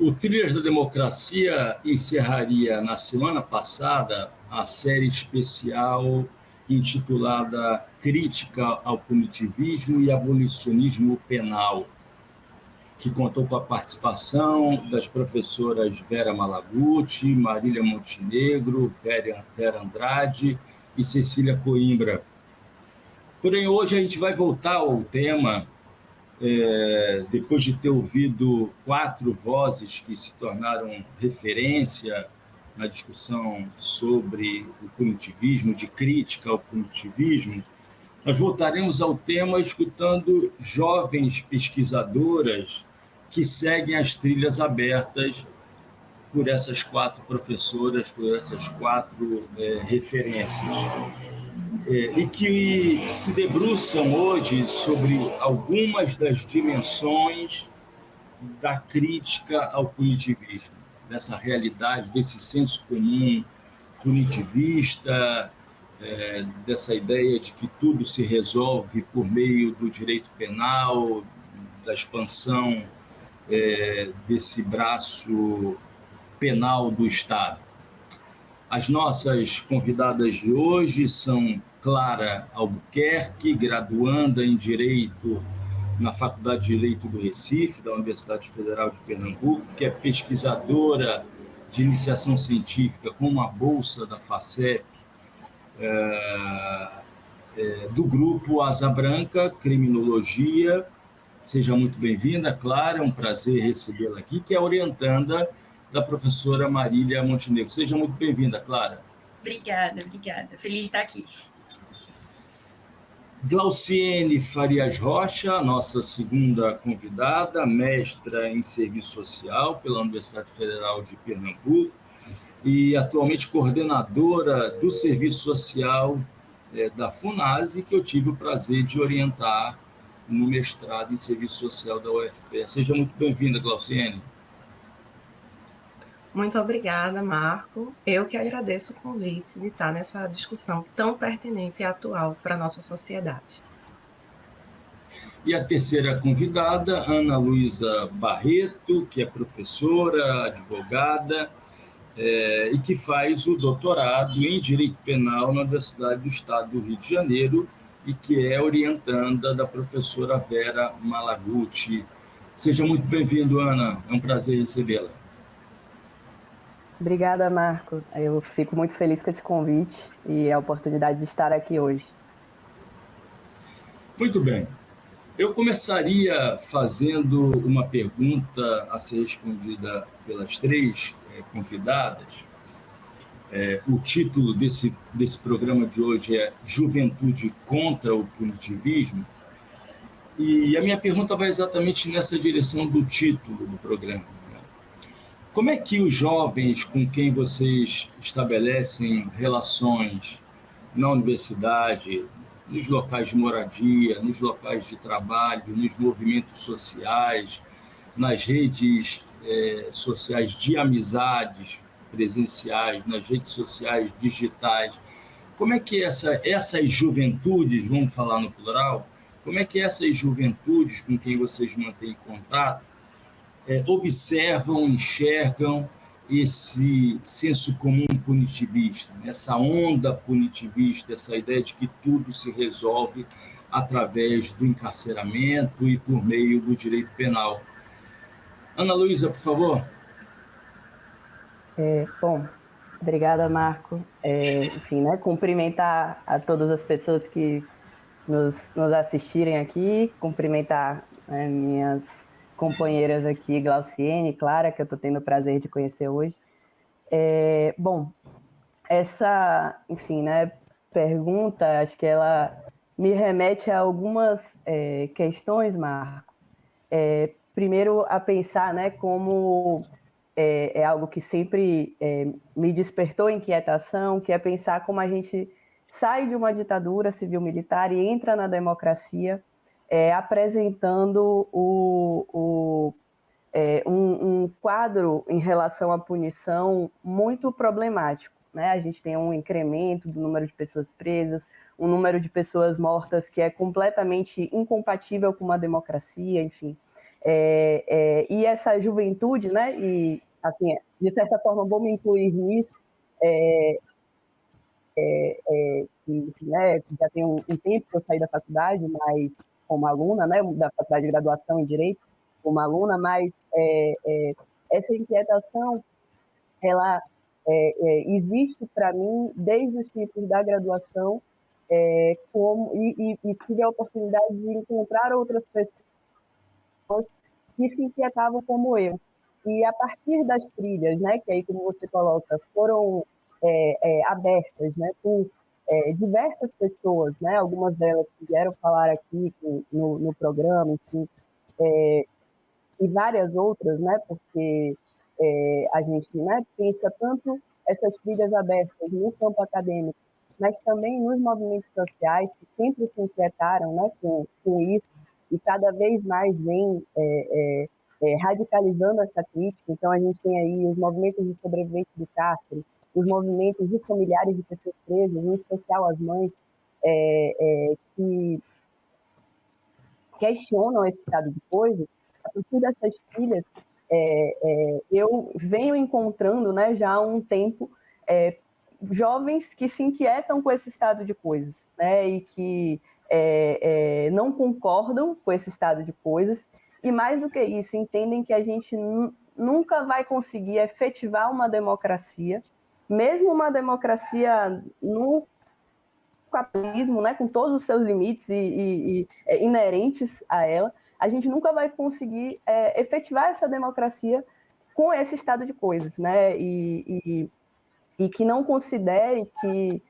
O Trilhas da Democracia encerraria na semana passada a série especial intitulada Crítica ao Punitivismo e Abolicionismo Penal, que contou com a participação das professoras Vera Malaguti, Marília Montenegro, Vera Andrade e Cecília Coimbra. Porém, hoje a gente vai voltar ao tema, depois de ter ouvido 4 vozes que se tornaram referência na discussão sobre o punitivismo, de crítica ao punitivismo. Nós voltaremos ao tema escutando jovens pesquisadoras que seguem as trilhas abertas por essas 4 professoras, por essas 4 referências, e que se debruçam hoje sobre algumas das dimensões da crítica ao punitivismo, dessa realidade, desse senso comum punitivista, dessa ideia de que tudo se resolve por meio do direito penal, da expansão desse braço penal do Estado. As nossas convidadas de hoje são Clara Albuquerque, graduanda em Direito na Faculdade de Direito do Recife, da Universidade Federal de Pernambuco, que é pesquisadora de iniciação científica com uma bolsa da FACEP, do grupo Asa Branca, Criminologia. Seja muito bem-vinda, Clara, é um prazer recebê-la aqui, que é orientanda da professora Marília Montenegro. Seja muito bem-vinda, Clara. Obrigada. Feliz de estar aqui. Glauciene Farias Rocha, nossa segunda convidada, mestra em Serviço Social pela Universidade Federal de Pernambuco e atualmente coordenadora do Serviço Social da FUNASE, que eu tive o prazer de orientar no mestrado em Serviço Social da UFPE. Seja muito bem-vinda, Glauciene. Muito obrigada, Marco. Eu que agradeço o convite de estar nessa discussão tão pertinente e atual para a nossa sociedade. E a terceira convidada, Ana Luísa Barreto, que é professora, advogada, e que faz o doutorado em Direito Penal na Universidade do Estado do Rio de Janeiro e que é orientanda da professora Vera Malaguti. Seja muito bem-vindo, Ana. É um prazer recebê-la. Obrigada, Marco. Eu fico muito feliz com esse convite e a oportunidade de estar aqui hoje. Muito bem. Eu começaria fazendo uma pergunta a ser respondida pelas 3 convidadas. O título desse programa de hoje é Juventude contra o Punitivismo. E a minha pergunta vai exatamente nessa direção do título do programa. Como é que os jovens com quem vocês estabelecem relações na universidade, nos locais de moradia, nos locais de trabalho, nos movimentos sociais, nas redes sociais de amizades presenciais, nas redes sociais digitais, como é que essas juventudes, vamos falar no plural, como é que essas juventudes com quem vocês mantêm contato observam, enxergam esse senso comum punitivista, essa onda punitivista, essa ideia de que tudo se resolve através do encarceramento e por meio do direito penal. Ana Luísa, por favor. Bom, obrigada, Marco. Enfim, cumprimentar a todas as pessoas que nos assistirem aqui, cumprimentar minhas companheiras aqui, Glauciene e Clara, que eu estou tendo o prazer de conhecer hoje. Bom, essa, enfim, pergunta, acho que ela me remete a algumas questões, Marco. Primeiro, a pensar como é algo que sempre me despertou inquietação, que é pensar como a gente sai de uma ditadura civil-militar e entra na democracia, apresentando um quadro em relação à punição muito problemático. A gente tem um incremento do número de pessoas presas, um número de pessoas mortas que é completamente incompatível com uma democracia, enfim. E essa juventude, né, e, assim, de certa forma, vou me incluir nisso, enfim, né, já tem um tempo que eu saí da faculdade, mas como aluna, né, da faculdade de graduação em Direito, como aluna, mas essa inquietação, ela existe para mim desde os tempos da graduação, e tive a oportunidade de encontrar outras pessoas que se inquietavam como eu. E a partir das trilhas, né, que aí, como você coloca, foram abertas, né, por diversas pessoas, né, algumas delas que vieram falar aqui no programa, enfim, e várias outras, né, porque a gente, né, pensa tanto essas trilhas abertas no campo acadêmico, mas também nos movimentos sociais que sempre se inquietaram, né, com isso, e cada vez mais vem radicalizando essa crítica. Então, a gente tem aí os movimentos de sobreviventes do cárcere, os movimentos de familiares de pessoas presas, em especial as mães, que questionam esse estado de coisas. A partir dessas trilhas, eu venho encontrando, né, já há um tempo, jovens que se inquietam com esse estado de coisas, né, e que não concordam com esse estado de coisas, e mais do que isso, entendem que a gente nunca vai conseguir efetivar uma democracia, mesmo uma democracia no capitalismo, né, com todos os seus limites e inerentes a ela, a gente nunca vai conseguir efetivar essa democracia com esse estado de coisas, né, e que não considere que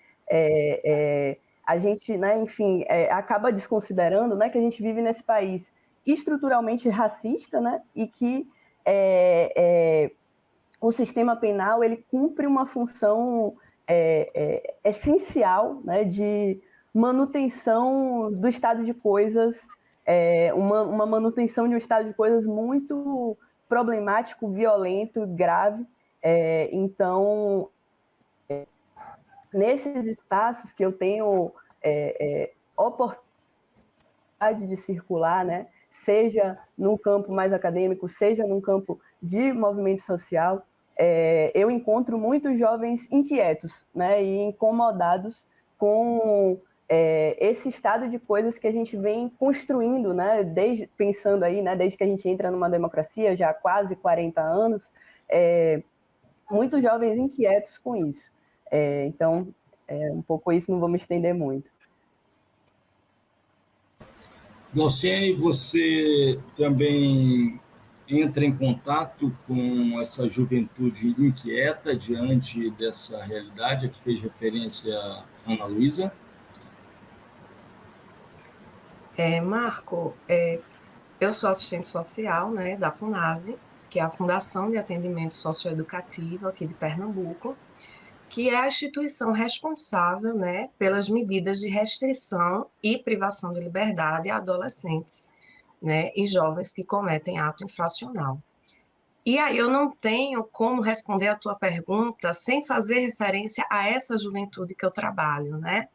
a gente, né, enfim, acaba desconsiderando, né, que a gente vive nesse país estruturalmente racista, né, e que o sistema penal ele cumpre uma função essencial, né, de manutenção do estado de coisas, uma manutenção de um estado de coisas muito problemático, violento, grave. Então, nesses espaços que eu tenho oportunidade de circular, né, seja no campo mais acadêmico, seja no campo de movimento social, eu encontro muitos jovens inquietos, né, e incomodados com esse estado de coisas que a gente vem construindo, né, pensando aí, né, desde que a gente entra numa democracia, já há quase 40 anos, muitos jovens inquietos com isso. Então, um pouco isso, não vou me estender muito. Glauciane, você também entra em contato com essa juventude inquieta diante dessa realidade a que fez referência a Ana Luísa? Marco, eu sou assistente social, né, da FUNASE, que é a Fundação de Atendimento Socioeducativo aqui de Pernambuco, que é a instituição responsável, né, pelas medidas de restrição e privação de liberdade a adolescentes, né, e jovens que cometem ato infracional. E aí eu não tenho como responder a tua pergunta sem fazer referência a essa juventude que eu trabalho, né?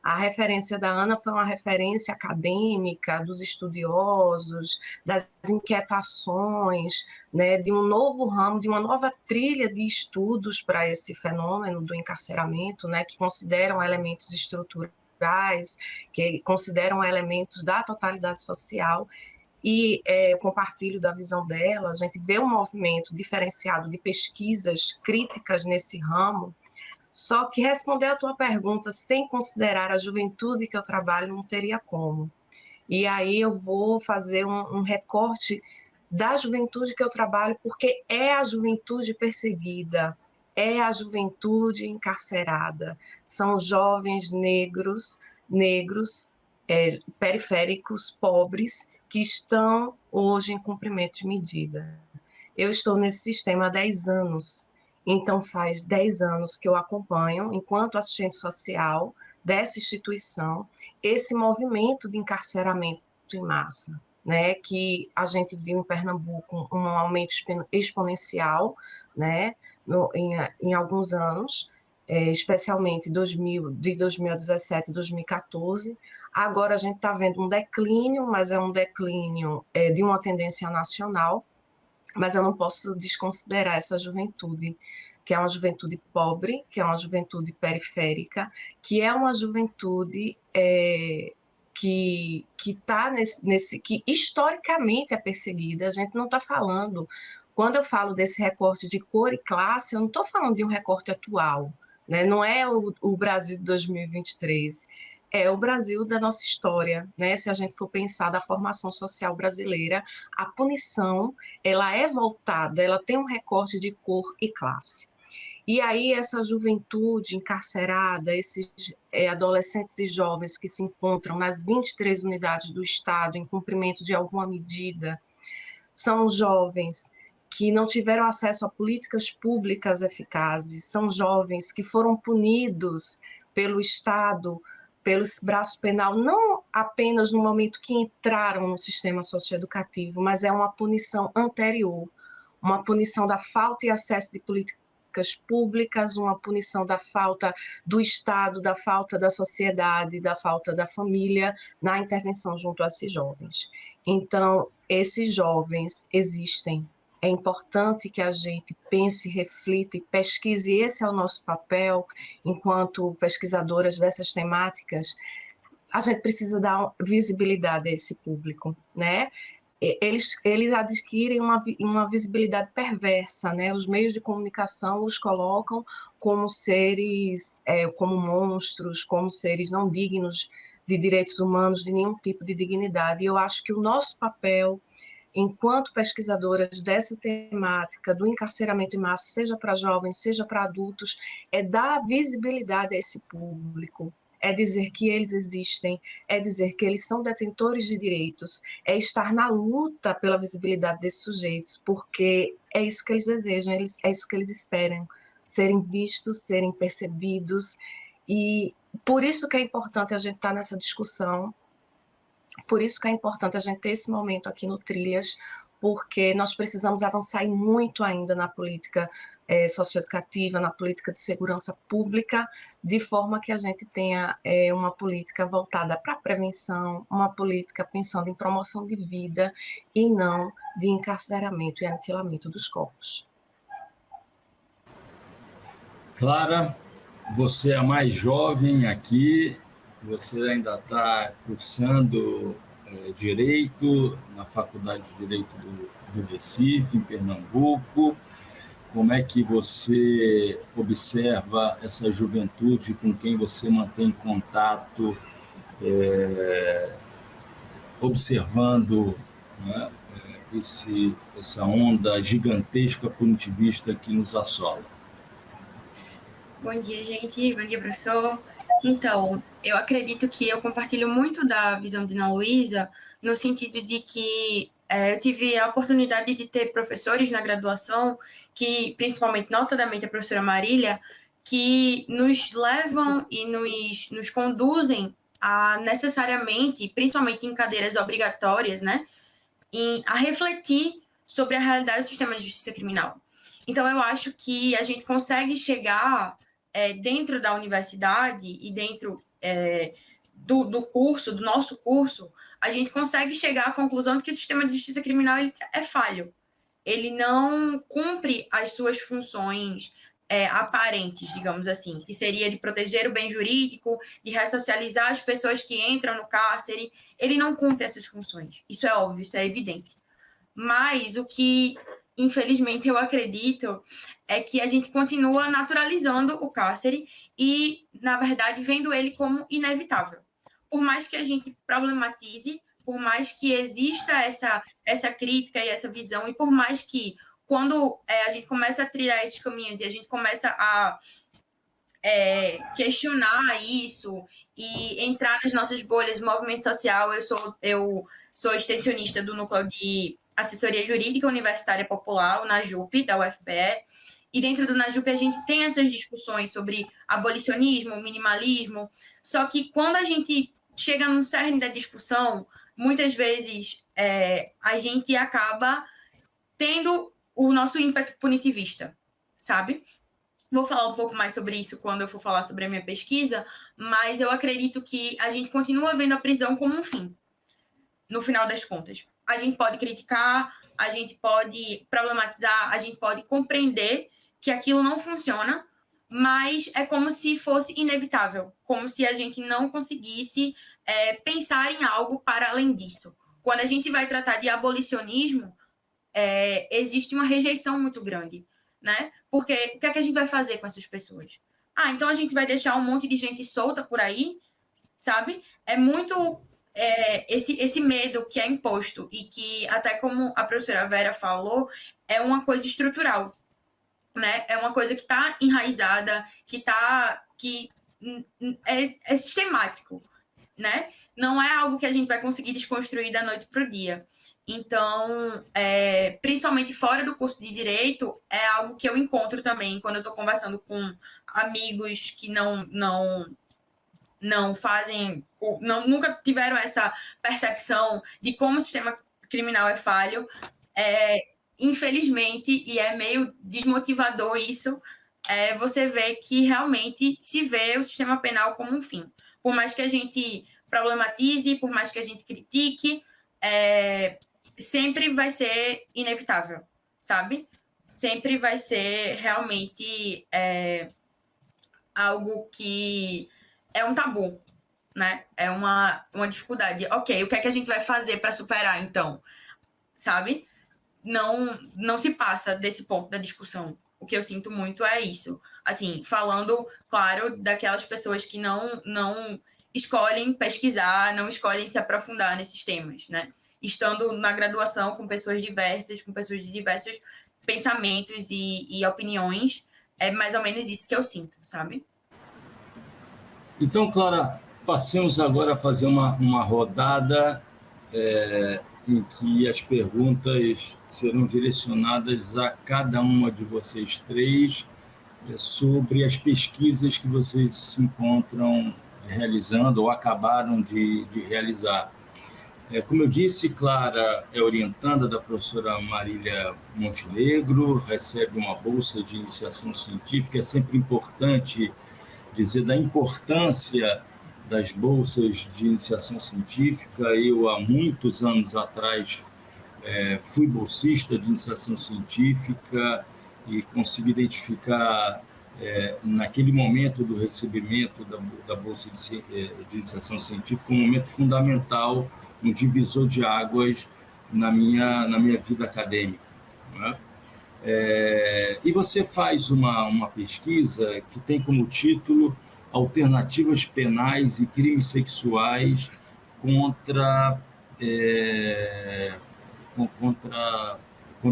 A referência da Ana foi uma referência acadêmica, dos estudiosos, das inquietações, né, de um novo ramo, de uma nova trilha de estudos para esse fenômeno do encarceramento, né, que consideram elementos estruturais, que consideram elementos da totalidade social. E compartilho da visão dela, a gente vê um movimento diferenciado de pesquisas críticas nesse ramo. Só que responder a tua pergunta sem considerar a juventude que eu trabalho não teria como. E aí eu vou fazer um recorte da juventude que eu trabalho, porque é a juventude perseguida, é a juventude encarcerada. São jovens negros, periféricos, pobres, que estão hoje em cumprimento de medida. Eu estou nesse sistema há 10 anos. Então, faz 10 anos que eu acompanho, enquanto assistente social dessa instituição, esse movimento de encarceramento em massa, né, que a gente viu em Pernambuco um aumento exponencial, né, em alguns anos, especialmente de 2017 e 2014. Agora a gente está vendo um declínio, mas é um declínio de uma tendência nacional, mas eu não posso desconsiderar essa juventude, que é uma juventude pobre, que é uma juventude periférica, que é uma juventude que está que historicamente é perseguida. A gente não está falando, quando eu falo desse recorte de cor e classe, eu não estou falando de um recorte atual, né? Não é o Brasil de 2023, é o Brasil da nossa história, né? Se a gente for pensar da formação social brasileira, a punição ela é voltada, ela tem um recorte de cor e classe. E aí essa juventude encarcerada, esses adolescentes e jovens que se encontram nas 23 unidades do Estado em cumprimento de alguma medida, são jovens que não tiveram acesso a políticas públicas eficazes, são jovens que foram punidos pelo Estado, pelo braço penal, não apenas no momento que entraram no sistema socioeducativo, mas é uma punição anterior, uma punição da falta de acesso de políticas públicas, uma punição da falta do Estado, da falta da sociedade, da falta da família na intervenção junto a esses jovens. Então, esses jovens existem. É importante que a gente pense, reflita e pesquise. Esse é o nosso papel enquanto pesquisadoras dessas temáticas. A gente precisa dar visibilidade a esse público, né? Eles adquirem uma visibilidade perversa, né? Os meios de comunicação os colocam como seres, como monstros, como seres não dignos de direitos humanos, de nenhum tipo de dignidade. E eu acho que o nosso papel, enquanto pesquisadoras dessa temática do encarceramento em massa, seja para jovens, seja para adultos, é dar visibilidade a esse público, é dizer que eles existem, é dizer que eles são detentores de direitos, é estar na luta pela visibilidade desses sujeitos, porque é isso que eles desejam, é isso que eles esperam, serem vistos, serem percebidos, e por isso que é importante a gente estar nessa discussão, por isso que é importante a gente ter esse momento aqui no Trilhas, porque nós precisamos avançar muito ainda na política socioeducativa, na política de segurança pública, de forma que a gente tenha uma política voltada para a prevenção, uma política pensando em promoção de vida e não de encarceramento e aniquilamento dos corpos. Clara, você é a mais jovem aqui, você ainda está cursando Direito na Faculdade de Direito do Recife, em Pernambuco. Como é que você observa essa juventude com quem você mantém contato, observando, né, essa onda gigantesca punitivista que nos assola? Bom dia, gente. Bom dia, professor. Então, eu acredito que eu compartilho muito da visão de Ana Luísa, no sentido de que eu tive a oportunidade de ter professores na graduação, que, principalmente, notadamente a professora Marília, que nos levam e nos conduzem a necessariamente, principalmente em cadeiras obrigatórias, né, a refletir sobre a realidade do sistema de justiça criminal. Então, eu acho que a gente consegue chegar dentro da universidade e dentro do curso, do nosso curso, a gente consegue chegar à conclusão de que o sistema de justiça criminal ele é falho. Ele não cumpre as suas funções aparentes, digamos assim, que seria de proteger o bem jurídico, de ressocializar as pessoas que entram no cárcere. Ele não cumpre essas funções. Isso é óbvio, isso é evidente. Mas o que, infelizmente, eu acredito é que a gente continua naturalizando o cárcere e, na verdade, vendo ele como inevitável. Por mais que a gente problematize, por mais que exista essa crítica e essa visão, e por mais que, quando a gente começa a trilhar esses caminhos e a gente começa a questionar isso e entrar nas nossas bolhas, movimento social, eu sou extensionista do Núcleo de Assessoria Jurídica Universitária Popular, o NAJUP, da UFPE, e dentro do NAJUP a gente tem essas discussões sobre abolicionismo, minimalismo, só que quando a gente chega no cerne da discussão, muitas vezes a gente acaba tendo o nosso ímpeto punitivista, sabe? Vou falar um pouco mais sobre isso quando eu for falar sobre a minha pesquisa, mas eu acredito que a gente continua vendo a prisão como um fim, no final das contas. A gente pode criticar, a gente pode problematizar, a gente pode compreender que aquilo não funciona, mas é como se fosse inevitável, como se a gente não conseguisse pensar em algo para além disso. Quando a gente vai tratar de abolicionismo, existe uma rejeição muito grande, né? Porque o que é que a gente vai fazer com essas pessoas? Ah, então a gente vai deixar um monte de gente solta por aí, sabe? É muito esse medo que é imposto e que, até como a professora Vera falou, é uma coisa estrutural, né? É uma coisa que está enraizada, que é sistemático, né? Não é algo que a gente vai conseguir desconstruir da noite para o dia. Então, principalmente fora do curso de Direito, é algo que eu encontro também quando eu estou conversando com amigos que não fazem, nunca tiveram essa percepção de como o sistema criminal é falho. Infelizmente, e é meio desmotivador isso, você vê que realmente se vê o sistema penal como um fim. Por mais que a gente problematize, por mais que a gente critique, sempre vai ser inevitável, sabe? Sempre vai ser realmente algo que é um tabu, né? É uma dificuldade. Ok, o que é que a gente vai fazer para superar, então? Sabe? Não se passa desse ponto da discussão. O que eu sinto muito é isso. Assim, falando, claro, daquelas pessoas que não escolhem pesquisar, não escolhem se aprofundar nesses temas, né? Estando na graduação com pessoas diversas, com pessoas de diversos pensamentos e opiniões, é mais ou menos isso que eu sinto, sabe? Então, Clara, passemos agora a fazer uma rodada em que as perguntas serão direcionadas a cada uma de vocês três sobre as pesquisas que vocês se encontram realizando ou acabaram de realizar. Como eu disse, Clara é orientanda da professora Marília Montenegro, recebe uma bolsa de iniciação científica. É sempre importante dizer da importância das bolsas de iniciação científica. Eu, há muitos anos atrás, fui bolsista de iniciação científica e consegui identificar, naquele momento do recebimento da bolsa de iniciação científica, um momento fundamental, um divisor de águas na minha vida acadêmica, né? E você faz uma pesquisa que tem como título Alternativas Penais e Crimes Sexuais contra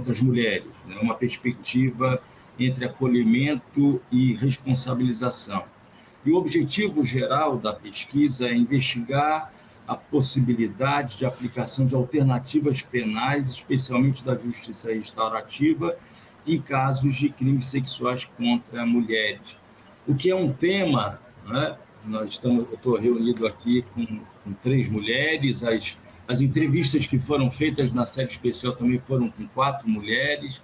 as mulheres, né? Uma perspectiva entre acolhimento e responsabilização. E o objetivo geral da pesquisa é investigar a possibilidade de aplicação de alternativas penais, especialmente da justiça restaurativa, em casos de crimes sexuais contra mulheres. O que é um tema, né? Eu estou reunido aqui com 3 mulheres, as entrevistas que foram feitas na série especial também foram com 4 mulheres,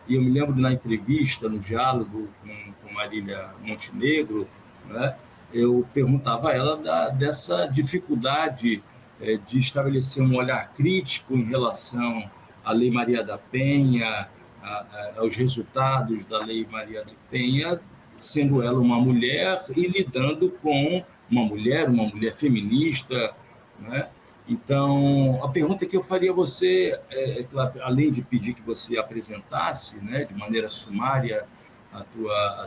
e eu me lembro na entrevista, no diálogo com Marília Montenegro, né? Eu perguntava a ela dessa dificuldade de estabelecer um olhar crítico em relação à Lei Maria da Penha, aos resultados da Lei Maria da Penha, sendo ela uma mulher e lidando com uma mulher feminista, né? Então, a pergunta que eu faria a você, além de pedir que você apresentasse, né, de maneira sumária a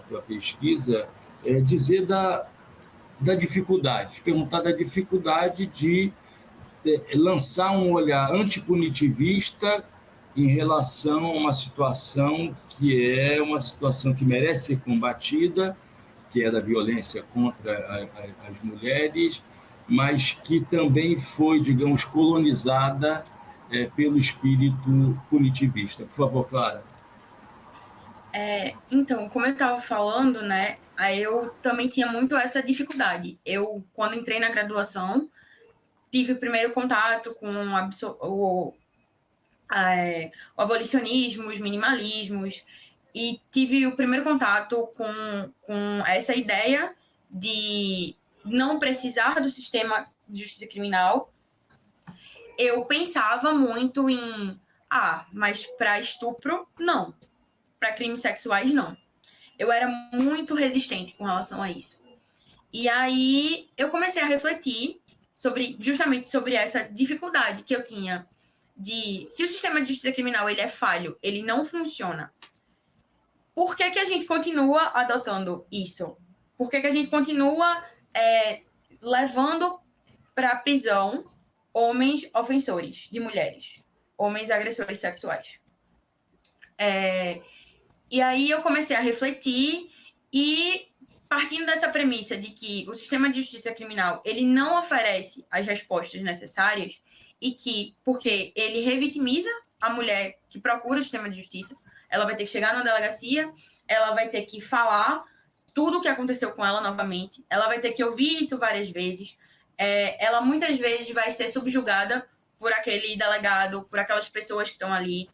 tua pesquisa, é dizer da dificuldade, perguntar da dificuldade de lançar um olhar antipunitivista em relação a uma situação que merece ser combatida, que é da violência contra as mulheres, mas que também foi, digamos, colonizada pelo espírito punitivista. Por favor, Clara. Então, como eu estava falando, né, eu também tinha muito essa dificuldade. Eu, quando entrei na graduação, tive o primeiro contato com o abolicionismo, os minimalismos, e tive o primeiro contato com essa ideia de não precisar do sistema de justiça criminal, eu pensava muito em, mas para estupro, não. Para crimes sexuais, não. Eu era muito resistente com relação a isso. E aí eu comecei a refletir justamente sobre essa dificuldade que eu tinha de, se o sistema de justiça criminal ele é falho, ele não funciona, por que a gente continua adotando isso? Por que a gente continua levando para a prisão homens ofensores de mulheres, homens agressores sexuais? E aí eu comecei a refletir e, partindo dessa premissa de que o sistema de justiça criminal ele não oferece as respostas necessárias e que, porque ele revitimiza a mulher que procura o sistema de justiça, ela vai ter que chegar numa delegacia, ela vai ter que falar tudo o que aconteceu com ela novamente, ela vai ter que ouvir isso várias vezes, ela muitas vezes vai ser subjugada por aquele delegado, por aquelas pessoas que estão ali.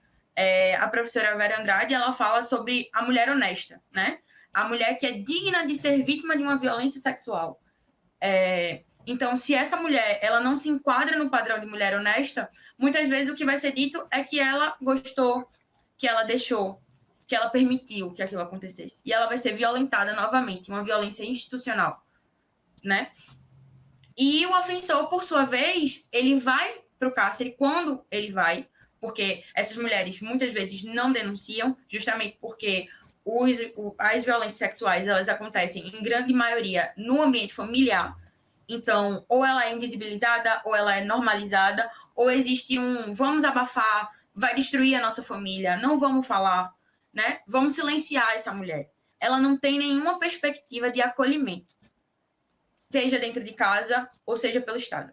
A professora Vera Andrade, ela fala sobre a mulher honesta, né? A mulher que é digna de ser vítima de uma violência sexual. Então, se essa mulher ela não se enquadra no padrão de mulher honesta, muitas vezes o que vai ser dito é que ela gostou, que ela deixou, que ela permitiu que aquilo acontecesse. E ela vai ser violentada novamente, uma violência institucional, né? E o ofensor, por sua vez, ele vai para o cárcere quando ele vai, porque essas mulheres muitas vezes não denunciam, justamente porque as violências sexuais elas acontecem em grande maioria no ambiente familiar. Então, ou ela é invisibilizada, ou ela é normalizada, ou existe vamos abafar, vai destruir a nossa família, não vamos falar, né? Vamos silenciar essa mulher. Ela não tem nenhuma perspectiva de acolhimento, seja dentro de casa ou seja pelo Estado.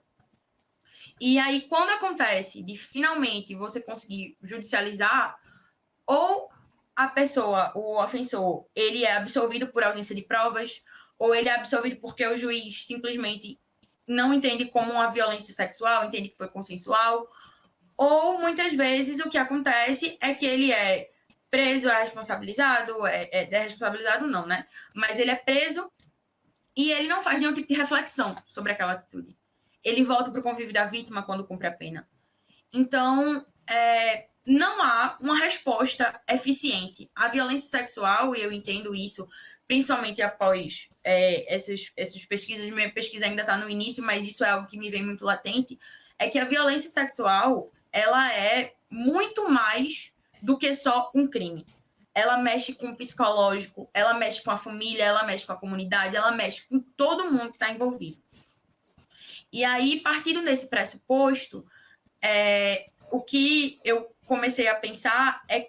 E aí, quando acontece de finalmente você conseguir judicializar, ou a pessoa, o ofensor, ele é absolvido por ausência de provas, ou ele é absolvido porque o juiz simplesmente não entende como uma violência sexual, entende que foi consensual, ou muitas vezes o que acontece é que ele é preso, é responsabilizado, responsabilizado não, né? Mas ele é preso e ele não faz nenhum tipo de reflexão sobre aquela atitude. Ele volta para o convívio da vítima quando cumpre a pena. Então, não há uma resposta eficiente à violência sexual, e eu entendo isso, principalmente após essas pesquisas. Minha pesquisa ainda está no início, mas isso é algo que me vem muito latente, é que a violência sexual ela é muito mais do que só um crime. Ela mexe com o psicológico, ela mexe com a família, ela mexe com a comunidade, ela mexe com todo mundo que está envolvido. E aí, partindo desse pressuposto, o que eu comecei a pensar é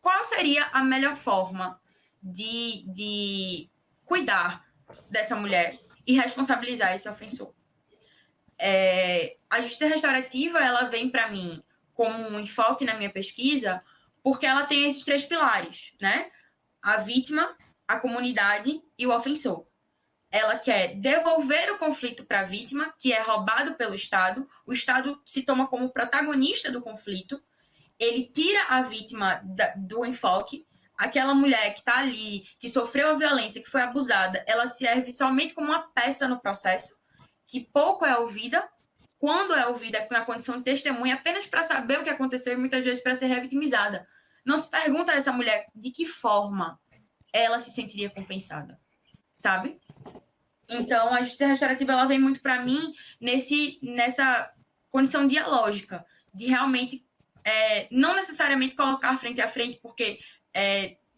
qual seria a melhor forma de cuidar dessa mulher e responsabilizar esse ofensor. A justiça restaurativa ela vem para mim como um enfoque na minha pesquisa porque ela tem esses 3 pilares, né? A vítima, a comunidade e o ofensor. Ela quer devolver o conflito para a vítima, que é roubado pelo Estado. O Estado se toma como protagonista do conflito. Ele tira a vítima do enfoque. Aquela mulher que está ali, que sofreu a violência, que foi abusada, ela serve somente como uma peça no processo, que pouco é ouvida. Quando é ouvida na condição de testemunha, apenas para saber o que aconteceu e muitas vezes para ser revitimizada. Não se pergunta a essa mulher de que forma ela se sentiria compensada, sabe? Então, a justiça restaurativa ela vem muito para mim nessa condição dialógica, de realmente não necessariamente colocar frente a frente, porque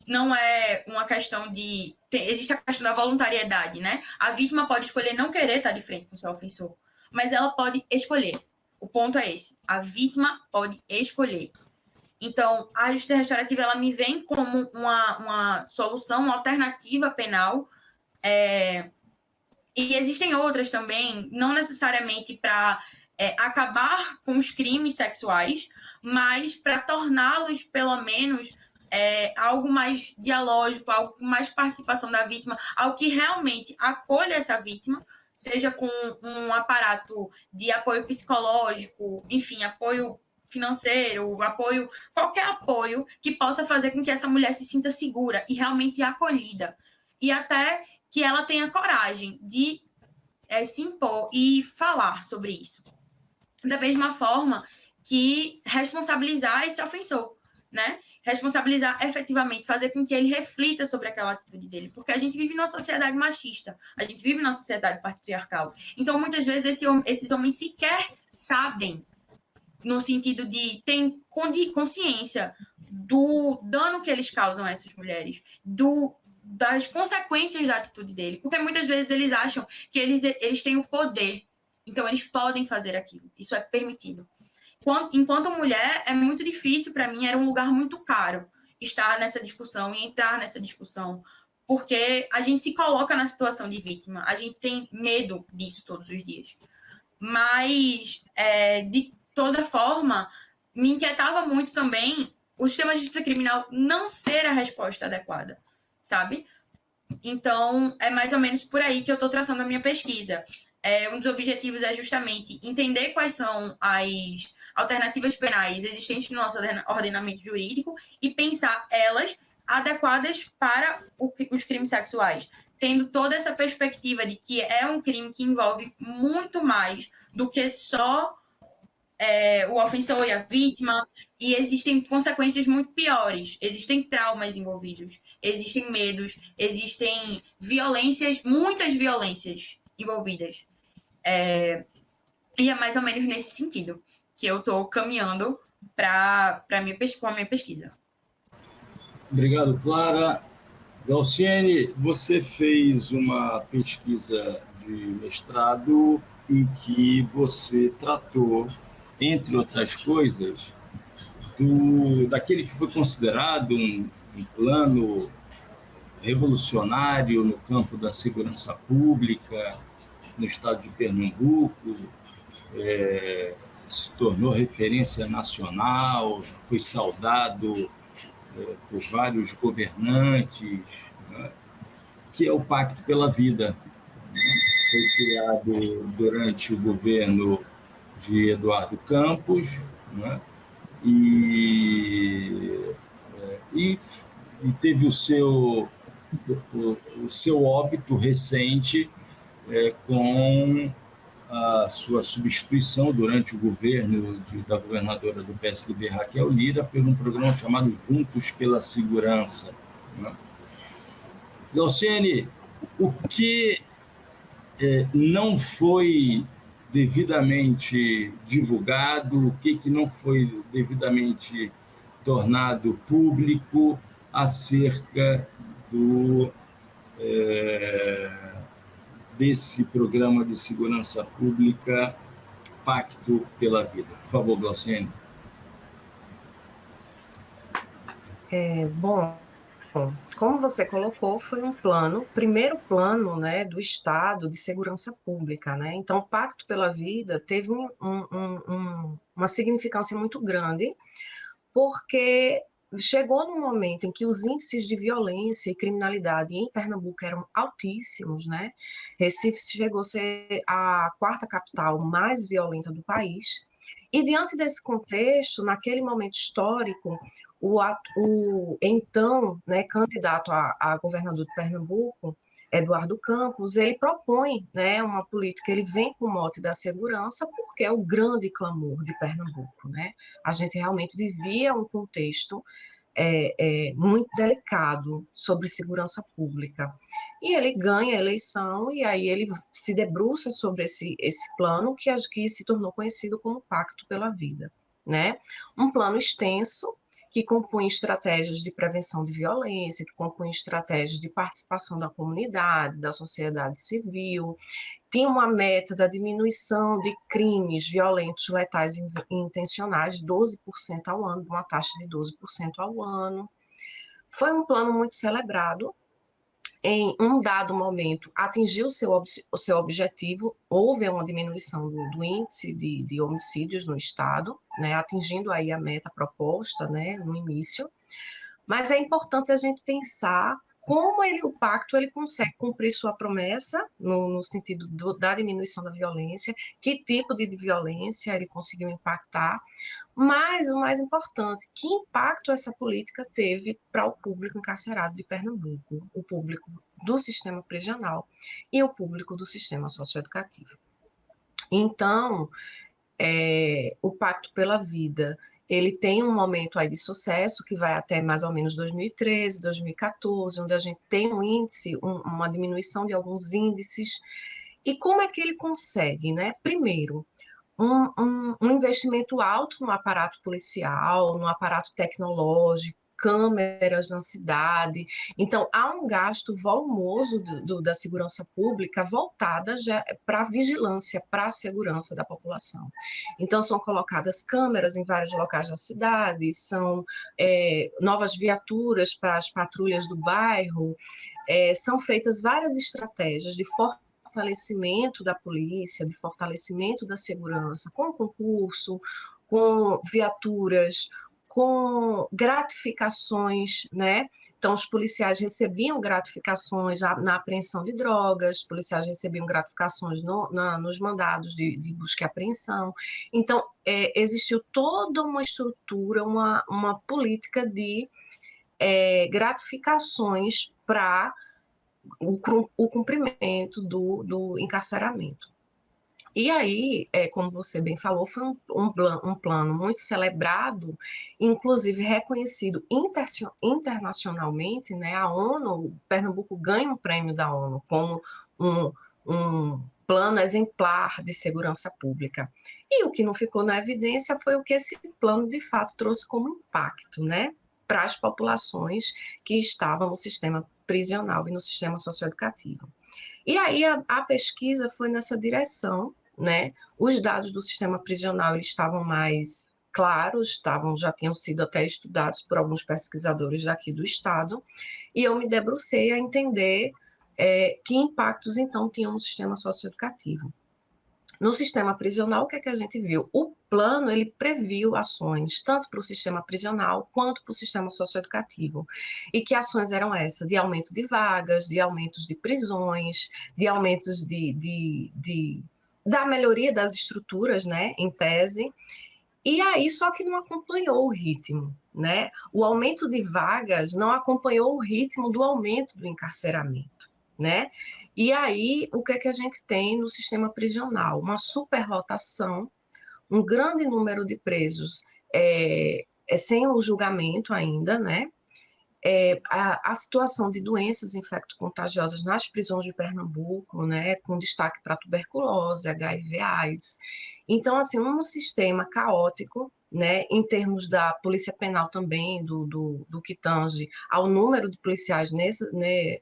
não é uma questão de... Existe a questão da voluntariedade, né? A vítima pode escolher não querer estar de frente com o seu ofensor, mas ela pode escolher. O ponto é esse. A vítima pode escolher. Então, a justiça restaurativa ela me vem como uma solução, uma alternativa penal. E existem outras também, não necessariamente para acabar com os crimes sexuais, mas para torná-los, pelo menos, algo mais dialógico, algo com mais participação da vítima, algo que realmente acolha essa vítima, seja com um aparato de apoio psicológico, enfim, apoio financeiro, apoio, qualquer apoio que possa fazer com que essa mulher se sinta segura e realmente acolhida. E até que ela tenha coragem de se impor e falar sobre isso. Da mesma forma que responsabilizar esse ofensor, né? Responsabilizar efetivamente, fazer com que ele reflita sobre aquela atitude dele, porque a gente vive numa sociedade machista, a gente vive numa sociedade patriarcal. Então, muitas vezes, esses homens sequer sabem, no sentido de ter consciência do dano que eles causam a essas mulheres, das consequências da atitude dele, porque muitas vezes eles acham que eles têm o poder, então eles podem fazer aquilo, isso é permitido. Enquanto mulher, é muito difícil para mim, era um lugar muito caro estar nessa discussão e entrar nessa discussão, porque a gente se coloca na situação de vítima, a gente tem medo disso todos os dias. Mas, de toda forma, me inquietava muito também o sistema de justiça criminal não ser a resposta adequada, sabe? Então, é mais ou menos por aí que eu estou traçando a minha pesquisa. Um dos objetivos é justamente entender quais são as alternativas penais existentes no nosso ordenamento jurídico e pensar elas adequadas para os crimes sexuais, tendo toda essa perspectiva de que é um crime que envolve muito mais do que só o ofensor e a vítima, e existem consequências muito piores, existem traumas envolvidos, existem medos, existem violências, muitas violências envolvidas. E é mais ou menos nesse sentido que eu estou caminhando com a minha pesquisa. Obrigado, Clara. Glauciene, você fez uma pesquisa de mestrado em que você tratou, entre outras coisas, daquele que foi considerado um plano revolucionário no campo da segurança pública no estado de Pernambuco, se tornou referência nacional, foi saudado por vários governantes, né, que é o Pacto pela Vida. Foi criado durante o governo de Eduardo Campos, né, e teve o seu óbito recente com a sua substituição durante o governo da governadora do PSDB, Raquel Lira, por um programa chamado Juntos pela Segurança. Glauciene, o que não foi devidamente divulgado, o que não foi devidamente tornado público acerca desse programa de segurança pública, Pacto pela Vida? Por favor, Glauciene. Bom, como você colocou, foi um plano, primeiro plano, né, do Estado de segurança pública, né? Então, o Pacto pela Vida teve uma significância muito grande, porque chegou num momento em que os índices de violência e criminalidade em Pernambuco eram altíssimos, né? Recife chegou a ser a quarta capital mais violenta do país. E diante desse contexto, naquele momento histórico, o então, né, candidato a governador de Pernambuco, Eduardo Campos, ele propõe, né, uma política, ele vem com o mote da segurança, porque é o grande clamor de Pernambuco, né? A gente realmente vivia um contexto muito delicado sobre segurança pública. E ele ganha a eleição, e aí ele se debruça sobre esse plano que se tornou conhecido como Pacto pela Vida, né? Um plano extenso, que compunha estratégias de prevenção de violência, que compunha estratégias de participação da comunidade, da sociedade civil, tinha uma meta da diminuição de crimes violentos, letais e intencionais de 12% ao ano, de uma taxa de 12% ao ano. Foi um plano muito celebrado. Em um dado momento, atingiu o seu objetivo, houve uma diminuição do índice de homicídios no Estado, né, atingindo aí a meta proposta, né, no início. Mas é importante a gente pensar como o pacto ele consegue cumprir sua promessa no sentido da diminuição da violência, que tipo de violência ele conseguiu impactar, Mas o mais importante, que impacto essa política teve para o público encarcerado de Pernambuco, o público do sistema prisional e o público do sistema socioeducativo. Então, o Pacto pela Vida, ele tem um momento aí de sucesso que vai até mais ou menos 2013, 2014, onde a gente tem um índice, uma diminuição de alguns índices. E como é que ele consegue, né? Primeiro, um investimento alto no aparato policial, no aparato tecnológico, câmeras na cidade. Então, há um gasto volumoso da segurança pública voltada para a vigilância, para a segurança da população. Então, são colocadas câmeras em vários locais da cidade, são novas viaturas para as patrulhas do bairro, são feitas várias estratégias de fortalecimento da polícia, de fortalecimento da segurança, com concurso, com viaturas, com gratificações, né? Então, os policiais recebiam gratificações na apreensão de drogas, os policiais recebiam gratificações nos mandados de busca e apreensão. Então, existiu toda uma estrutura, uma política de gratificações para o cumprimento do encarceramento. E aí, como você bem falou, foi um plano muito celebrado, inclusive reconhecido internacionalmente, né? A ONU, Pernambuco ganha um prêmio da ONU como um plano exemplar de segurança pública. E o que não ficou na evidência foi o que esse plano, de fato, trouxe como impacto, né? Para as populações que estavam no sistema prisional e no sistema socioeducativo. E aí a pesquisa foi nessa direção, né? Os dados do sistema prisional eles estavam mais claros, já tinham sido até estudados por alguns pesquisadores daqui do estado, e eu me debrucei a entender que impactos então tinham no sistema socioeducativo. No sistema prisional, o que é que a gente viu? O plano, ele previu ações, tanto para o sistema prisional, quanto para o sistema socioeducativo. E que ações eram essas? De aumento de vagas, de aumentos de prisões, de aumentos da melhoria das estruturas, né, em tese. E aí, só que não acompanhou o ritmo, né? O aumento de vagas não acompanhou o ritmo do aumento do encarceramento, né? E aí, o que é que a gente tem no sistema prisional? Uma superlotação, um grande número de presos sem o julgamento ainda, né? A situação de doenças infecto-contagiosas nas prisões de Pernambuco, né, com destaque para tuberculose, HIV/AIDS. Então, assim, um sistema caótico, né, em termos da polícia penal também, do que tange ao número de policiais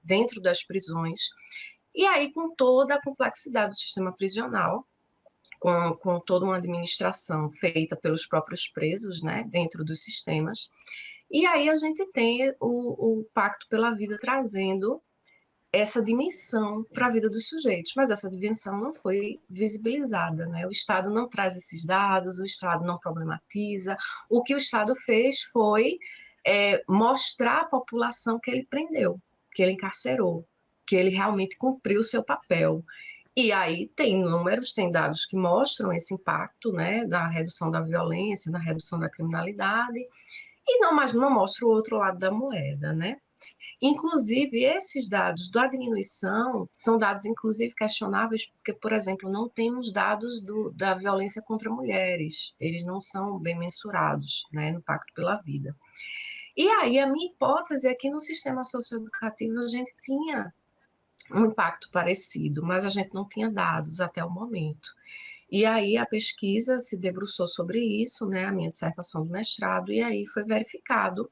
dentro das prisões, e aí com toda a complexidade do sistema prisional, com toda uma administração feita pelos próprios presos, né, dentro dos sistemas. E aí a gente tem o Pacto pela Vida trazendo essa dimensão para a vida dos sujeitos, mas essa dimensão não foi visibilizada, né? O Estado não traz esses dados, o Estado não problematiza. O que o Estado fez foi mostrar à população que ele prendeu, que ele encarcerou, que ele realmente cumpriu o seu papel. E aí tem números, tem dados que mostram esse impacto, né, na redução da violência, na redução da criminalidade, mas não mostra o outro lado da moeda, né? Inclusive, esses dados da diminuição são dados, inclusive, questionáveis, porque, por exemplo, não temos dados da violência contra mulheres, eles não são bem mensurados, né, no Pacto pela Vida. E aí, a minha hipótese é que no sistema socioeducativo a gente tinha um impacto parecido, mas a gente não tinha dados até o momento. E aí a pesquisa se debruçou sobre isso, né, a minha dissertação de mestrado, e aí foi verificado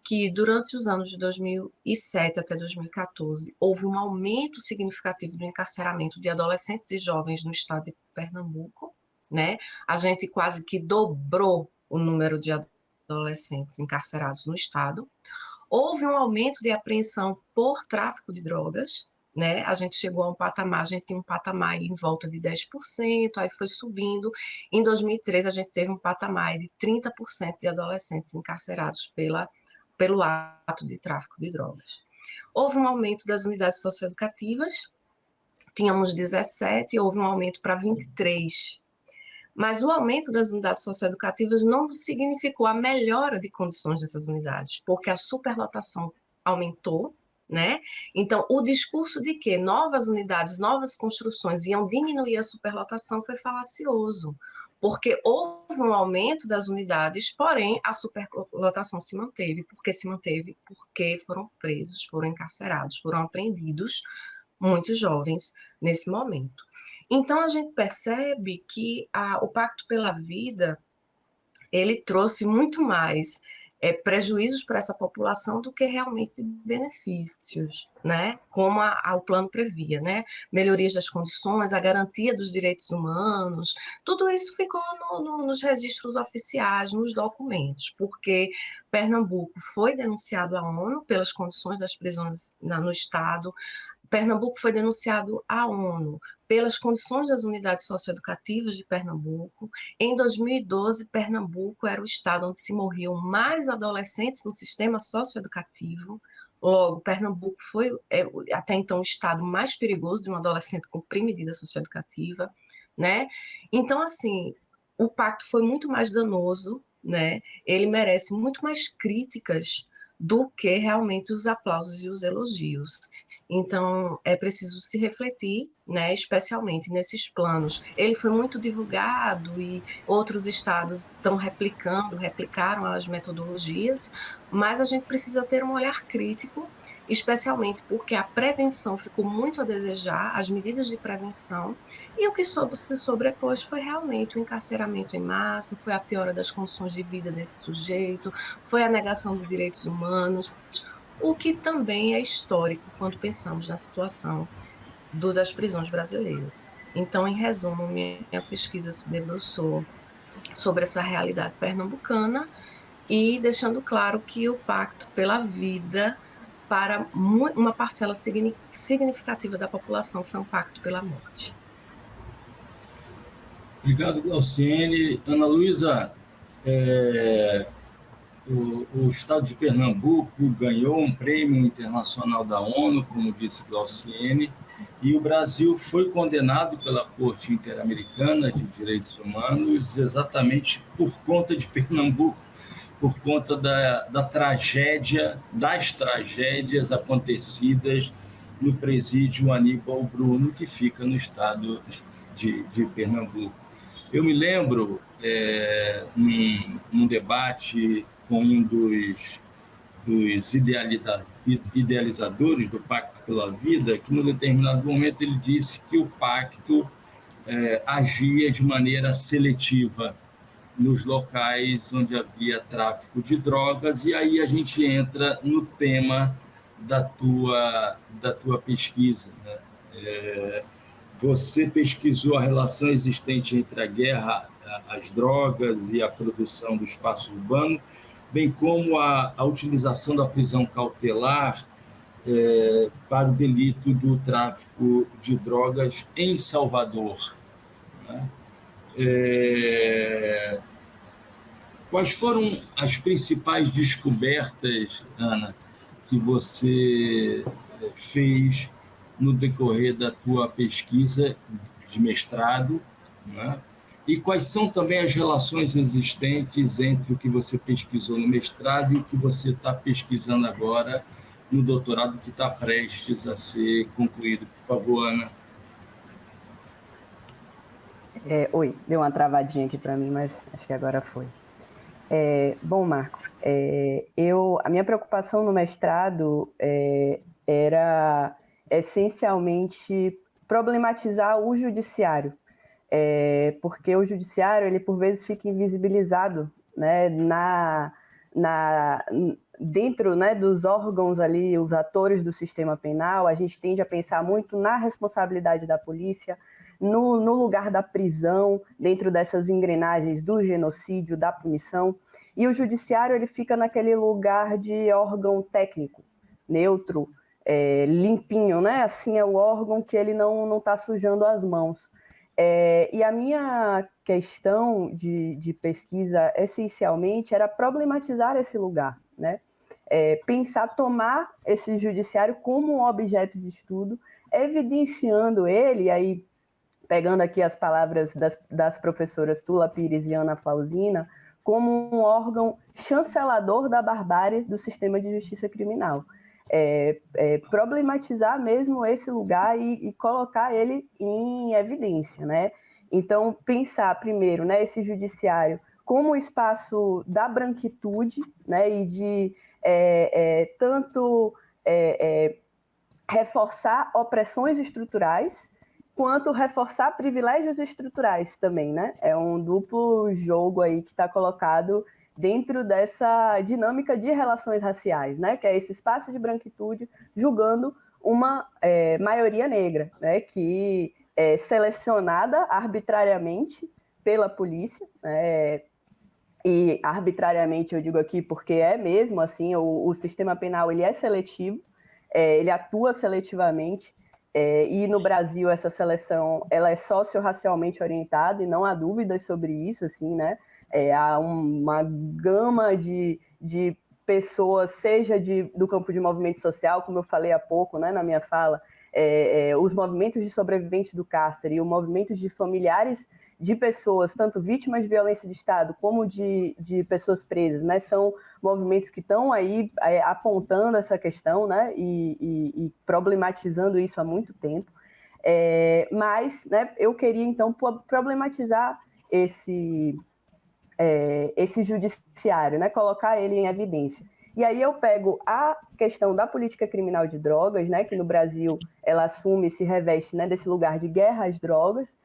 que durante os anos de 2007 até 2014 houve um aumento significativo do encarceramento de adolescentes e jovens no estado de Pernambuco, né? A gente quase que dobrou o número de adolescentes encarcerados no estado. Houve um aumento de apreensão por tráfico de drogas, né? A gente chegou a um patamar, a gente tinha um patamar em volta de 10%, aí foi subindo. Em 2013, a gente teve um patamar de 30% de adolescentes encarcerados pelo ato de tráfico de drogas. Houve um aumento das unidades socioeducativas, tínhamos 17, houve um aumento para 23. Mas o aumento das unidades socioeducativas não significou a melhora de condições dessas unidades, porque a superlotação aumentou, né? Então, o discurso de que novas unidades, novas construções iam diminuir a superlotação foi falacioso, porque houve um aumento das unidades, porém a superlotação se manteve. Por que se manteve? Porque foram presos, foram encarcerados, foram apreendidos muitos jovens nesse momento. Então, a gente percebe que o Pacto pela Vida, ele trouxe muito mais prejuízos para essa população do que realmente benefícios, né? Como o plano previa, né? Melhorias das condições, a garantia dos direitos humanos, tudo isso ficou nos registros oficiais, nos documentos, porque Pernambuco foi denunciado à ONU pelas condições das prisões no Estado. Pernambuco foi denunciado à ONU pelas condições das unidades socioeducativas de Pernambuco. Em 2012, Pernambuco era o estado onde se morriam mais adolescentes no sistema socioeducativo. Logo, Pernambuco foi até então o estado mais perigoso de um adolescente cumprir medida socioeducativa, né? Então, assim, o pacto foi muito mais danoso, né? Ele merece muito mais críticas do que realmente os aplausos e os elogios. Então, é preciso se refletir, né, especialmente nesses planos. Ele foi muito divulgado e outros estados estão replicaram as metodologias, mas a gente precisa ter um olhar crítico, especialmente porque a prevenção ficou muito a desejar, as medidas de prevenção, e o que se sobrepôs foi realmente o encarceramento em massa, foi a piora das condições de vida desse sujeito, foi a negação de direitos humanos, o que também é histórico quando pensamos na situação das prisões brasileiras. Então, em resumo, minha pesquisa se debruçou sobre essa realidade pernambucana e deixando claro que o Pacto pela Vida, para uma parcela significativa da população, foi um pacto pela morte. Obrigado, Glauciene. Ana Luísa, o Estado de Pernambuco ganhou um prêmio internacional da ONU, como disse Glauciene, e o Brasil foi condenado pela Corte Interamericana de Direitos Humanos exatamente por conta de Pernambuco, por conta das tragédias acontecidas no presídio Aníbal Bruno, que fica no estado de Pernambuco. Eu me lembro, num debate com um dos idealizadores do Pacto pela Vida, que, num determinado momento, ele disse que o pacto agia de maneira seletiva nos locais onde havia tráfico de drogas, e aí a gente entra no tema da tua pesquisa, né? Você pesquisou a relação existente entre a guerra às drogas e a produção do espaço urbano, bem como a utilização da prisão cautelar para o delito do tráfico de drogas em Salvador, né? Quais foram as principais descobertas, Ana, que você fez no decorrer da tua pesquisa de mestrado, né? E quais são também as relações existentes entre o que você pesquisou no mestrado e o que você está pesquisando agora no doutorado, que está prestes a ser concluído? Por favor, Ana. Oi, deu uma travadinha aqui para mim, mas acho que agora foi. Bom, Marco, a minha preocupação no mestrado era essencialmente problematizar o judiciário, porque o judiciário, ele por vezes fica invisibilizado, né, dentro, né, dos órgãos ali, os atores do sistema penal. A gente tende a pensar muito na responsabilidade da polícia, no lugar da prisão, dentro dessas engrenagens do genocídio, da punição, e o judiciário, ele fica naquele lugar de órgão técnico, neutro, limpinho, né? Assim, é o órgão que ele não está sujando as mãos. E a minha questão de pesquisa, essencialmente, era problematizar esse lugar, né? Tomar esse judiciário como um objeto de estudo, evidenciando ele, aí pegando aqui as palavras das professoras Tula Pires e Ana Flausina, como um órgão chancelador da barbárie do sistema de justiça criminal. Problematizar mesmo esse lugar e colocar ele em evidência, né? Então, pensar primeiro, né, esse judiciário como o espaço da branquitude, né, e de tanto reforçar opressões estruturais, quanto reforçar privilégios estruturais também, né? É um duplo jogo aí que está colocado dentro dessa dinâmica de relações raciais, né? Que é esse espaço de branquitude julgando uma maioria negra, né? Que é selecionada arbitrariamente pela polícia, né? E arbitrariamente eu digo aqui porque é mesmo assim, o sistema penal ele é seletivo, ele atua seletivamente, e no Brasil essa seleção ela é socio-racialmente orientada e não há dúvidas sobre isso, assim, né? Há uma gama de pessoas, seja do campo de movimento social, como eu falei há pouco, né, na minha fala, os movimentos de sobreviventes do cárcere e o movimento de familiares de pessoas, tanto vítimas de violência de Estado como de pessoas presas, né? São movimentos que estão aí apontando essa questão, né? E problematizando isso há muito tempo. Mas, né, eu queria, então, problematizar esse judiciário, né? Colocar ele em evidência. E aí eu pego a questão da política criminal de drogas, né? Que no Brasil ela assume, se reveste, né, desse lugar de guerra às drogas,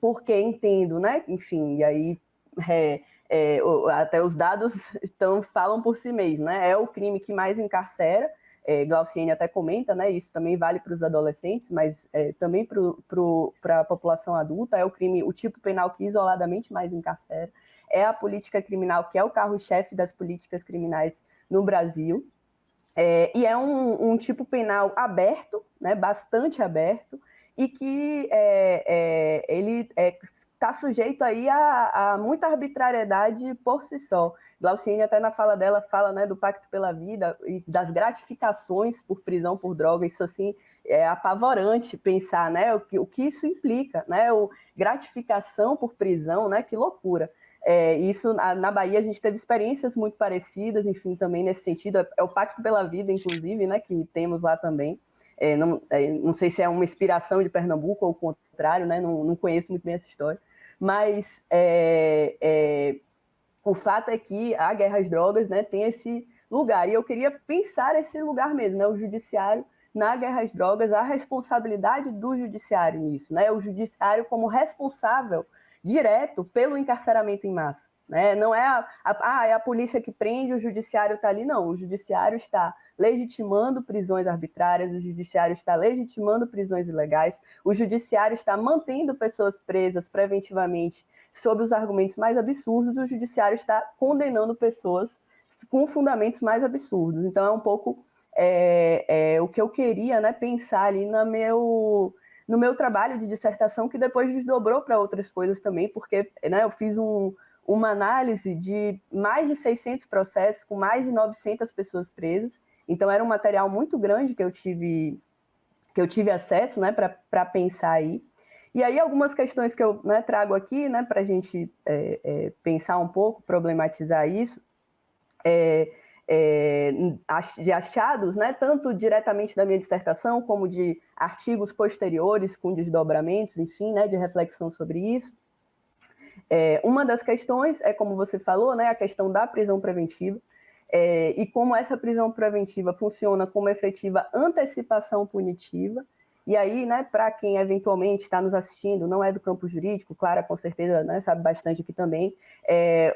porque entendo, né? Enfim, e aí até os dados falam por si mesmos, né? É o crime que mais encarcera. Glauciene até comenta, né? Isso também vale para os adolescentes, mas também para a população adulta. É o tipo penal que isoladamente mais encarcera. É a política criminal que é o carro-chefe das políticas criminais no Brasil. E é um tipo penal aberto, né? Bastante aberto, e que ele está sujeito aí a muita arbitrariedade por si só. Glauciene até na fala dela fala, né, do Pacto pela Vida e das gratificações por prisão por droga. Isso assim é apavorante pensar, né, o que isso implica, né, gratificação por prisão, né, que loucura. Isso na Bahia a gente teve experiências muito parecidas, enfim, também nesse sentido. É o Pacto pela Vida, inclusive, né, que temos lá também. Não sei se é uma inspiração de Pernambuco ou o contrário, né? Não conheço muito bem essa história, mas o fato é que a guerra às drogas, né, tem esse lugar, e eu queria pensar esse lugar mesmo, né, o judiciário na guerra às drogas, a responsabilidade do judiciário nisso, né, o judiciário como responsável direto pelo encarceramento em massa. Né? Não é a polícia que prende, o judiciário está ali, não. O judiciário está legitimando prisões arbitrárias, o judiciário está legitimando prisões ilegais, o judiciário está mantendo pessoas presas preventivamente sob os argumentos mais absurdos, o judiciário está condenando pessoas com fundamentos mais absurdos. Então é um pouco o que eu queria, né, pensar ali no meu trabalho de dissertação, que depois desdobrou para outras coisas também, porque, né, eu fiz uma análise de mais de 600 processos, com mais de 900 pessoas presas. Então, era um material muito grande que eu tive acesso, né, para pensar aí. E aí, algumas questões que eu, né, trago aqui, né, para a gente pensar um pouco, problematizar isso, de achados, né, tanto diretamente da minha dissertação, como de artigos posteriores com desdobramentos, enfim, né, de reflexão sobre isso. Uma das questões é, como você falou, né, a questão da prisão preventiva, e como essa prisão preventiva funciona como efetiva antecipação punitiva. E aí, né, para quem eventualmente está nos assistindo, não é do campo jurídico, Clara com certeza, né, sabe bastante aqui também,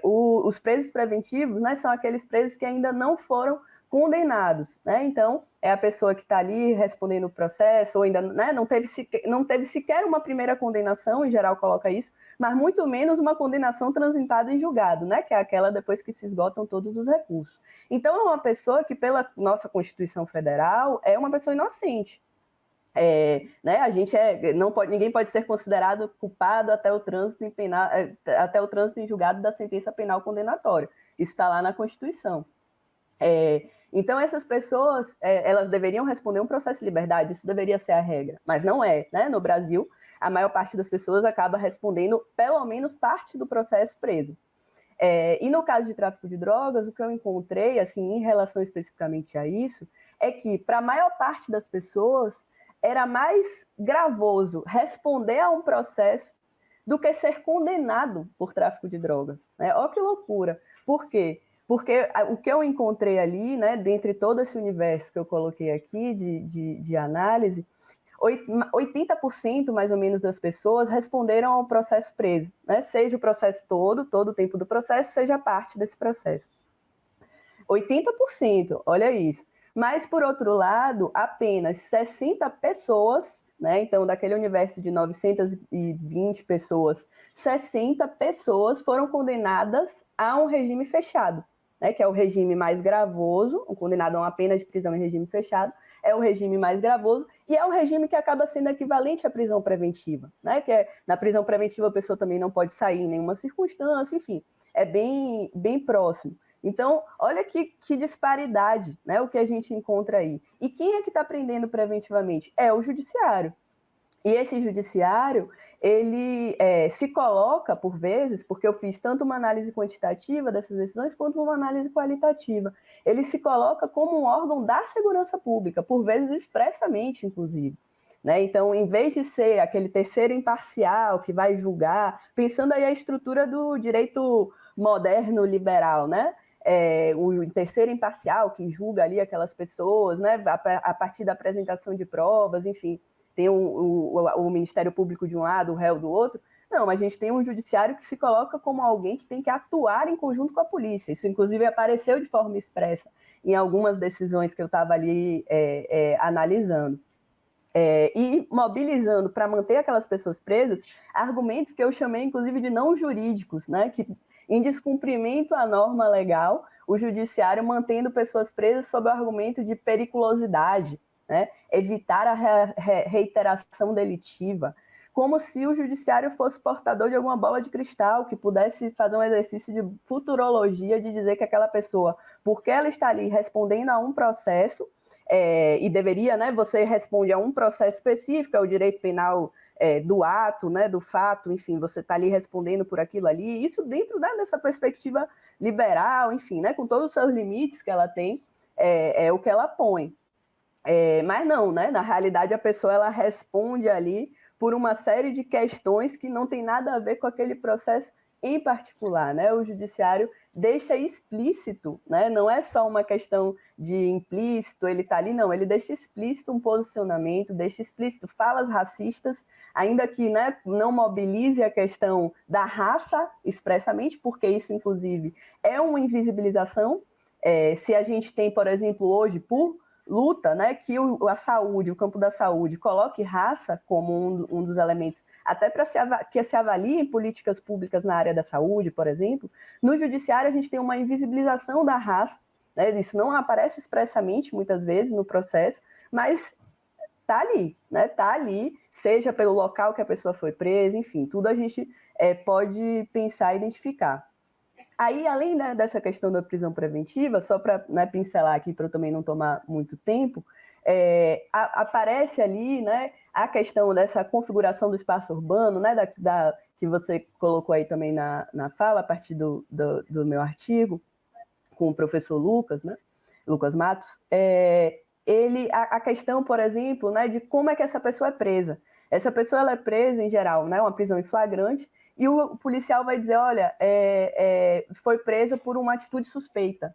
os presos preventivos, né, são aqueles presos que ainda não foram condenados, né? Então, é a pessoa que está ali respondendo o processo, ou ainda, né, não teve sequer uma primeira condenação, em geral coloca isso, mas muito menos uma condenação transitada em julgado, né, que é aquela depois que se esgotam todos os recursos. Então, é uma pessoa que, pela nossa Constituição Federal, é uma pessoa inocente. Né, ninguém pode ser considerado culpado até o trânsito em julgado da sentença penal condenatória. Isso está lá na Constituição. Então, essas pessoas, elas deveriam responder um processo de liberdade, isso deveria ser a regra, mas não é, né? No Brasil, a maior parte das pessoas acaba respondendo pelo menos parte do processo preso. E no caso de tráfico de drogas, o que eu encontrei, assim, em relação especificamente a isso, é que, para a maior parte das pessoas, era mais gravoso responder a um processo do que ser condenado por tráfico de drogas. Né? Olha que loucura. Por quê? Porque o que eu encontrei ali, né, dentre todo esse universo que eu coloquei aqui de análise, 80% mais ou menos das pessoas responderam ao processo preso, né? Seja o processo todo o tempo do processo, seja parte desse processo. 80%, olha isso. Mas, por outro lado, apenas 60 pessoas, né? Então, daquele universo de 920 pessoas, 60 pessoas foram condenadas a um regime fechado, né? Que é o regime mais gravoso, condenado a uma pena de prisão em regime fechado, é o regime mais gravoso e é o regime que acaba sendo equivalente à prisão preventiva, né? Que na prisão preventiva a pessoa também não pode sair em nenhuma circunstância, enfim, é bem próximo. Então, olha que disparidade, né, o que a gente encontra aí. E quem é que está prendendo preventivamente? É o judiciário. E esse judiciário, ele se coloca, por vezes, porque eu fiz tanto uma análise quantitativa dessas decisões, quanto uma análise qualitativa. Ele se coloca como um órgão da segurança pública, por vezes expressamente, inclusive. Né? Então, em vez de ser aquele terceiro imparcial que vai julgar, pensando aí a estrutura do direito moderno liberal, né? O terceiro imparcial que julga ali aquelas pessoas, né? A partir da apresentação de provas, enfim, tem o Ministério Público de um lado, o réu do outro. Não, a gente tem um judiciário que se coloca como alguém que tem que atuar em conjunto com a polícia. Isso, inclusive, apareceu de forma expressa em algumas decisões que eu estava ali analisando. E mobilizando para manter aquelas pessoas presas argumentos que eu chamei, inclusive, de não jurídicos, né? Que, em descumprimento à norma legal, o judiciário mantendo pessoas presas sob o argumento de periculosidade, né? Evitar a reiteração delitiva, como se o judiciário fosse portador de alguma bola de cristal que pudesse fazer um exercício de futurologia, de dizer que aquela pessoa, porque ela está ali respondendo a um processo, e deveria, né, você responde a um processo específico, é o direito penal do ato, né, do fato, enfim, você está ali respondendo por aquilo ali, isso dentro, né, dessa perspectiva liberal, enfim, né, com todos os seus limites que ela tem, é o que ela põe. Mas não, né, na realidade a pessoa ela responde ali por uma série de questões que não tem nada a ver com aquele processo em particular, né? O judiciário deixa explícito, né? Não é só uma questão de implícito, ele está ali, não, ele deixa explícito um posicionamento, deixa explícito falas racistas, ainda que, né, não mobilize a questão da raça expressamente, porque isso, inclusive, é uma invisibilização. Se a gente tem, por exemplo, hoje, por luta, né, que a saúde, o campo da saúde, coloque raça como um dos elementos, até para que se avaliem políticas públicas na área da saúde, por exemplo, no judiciário a gente tem uma invisibilização da raça, né, isso não aparece expressamente, muitas vezes, no processo, mas está ali, né, tá ali, seja pelo local que a pessoa foi presa, enfim, tudo a gente pode pensar e identificar. Aí, além, né, dessa questão da prisão preventiva, só para, né, pincelar aqui, para eu também não tomar muito tempo, aparece ali, né, a questão dessa configuração do espaço urbano, né, que você colocou aí também na fala, a partir do meu artigo, com o professor Lucas, né, Lucas Matos, a questão, por exemplo, né, de como é que essa pessoa é presa. Essa pessoa ela é presa, em geral, né, uma prisão em flagrante, e o policial vai dizer, olha, foi presa por uma atitude suspeita.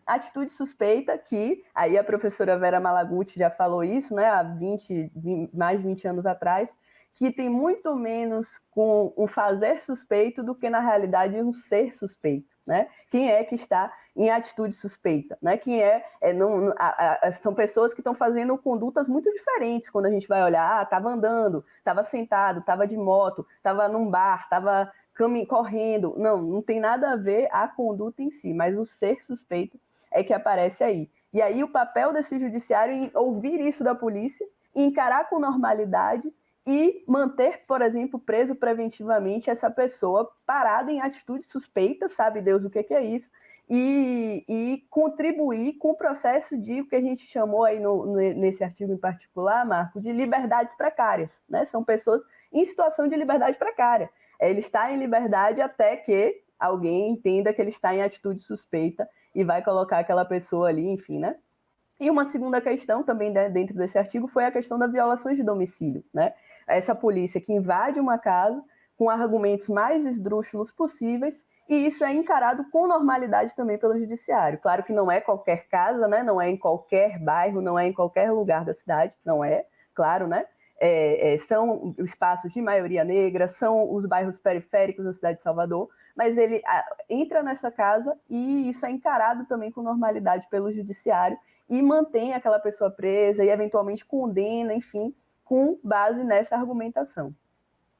Atitude suspeita que, aí a professora Vera Malaguti já falou isso, né, há mais de 20 anos atrás, que tem muito menos com um fazer suspeito do que, na realidade, um ser suspeito, né? Quem é que está em atitude suspeita, né? São pessoas que estão fazendo condutas muito diferentes quando a gente vai olhar, estava andando, estava sentado, estava de moto, estava num bar, estava correndo. Não tem nada a ver a conduta em si, mas o ser suspeito é que aparece aí. E aí o papel desse judiciário em ouvir isso da polícia, encarar com normalidade e manter, por exemplo, preso preventivamente essa pessoa parada em atitude suspeita, sabe Deus o que é isso, e contribuir com o processo de o que a gente chamou aí nesse artigo em particular, Marco, de liberdades precárias, né? São pessoas em situação de liberdade precária. Ele está em liberdade até que alguém entenda que ele está em atitude suspeita e vai colocar aquela pessoa ali, enfim, né? E uma segunda questão também, né, dentro desse artigo foi a questão das violações de domicílio, né? Essa polícia que invade uma casa com argumentos mais esdrúxulos possíveis, e isso é encarado com normalidade também pelo judiciário. Claro que não é qualquer casa, né? Não é em qualquer bairro, não é em qualquer lugar da cidade, não é, claro, né? São espaços de maioria negra, são os bairros periféricos da cidade de Salvador, mas ele entra nessa casa e isso é encarado também com normalidade pelo judiciário e mantém aquela pessoa presa e eventualmente condena, enfim, com base nessa argumentação.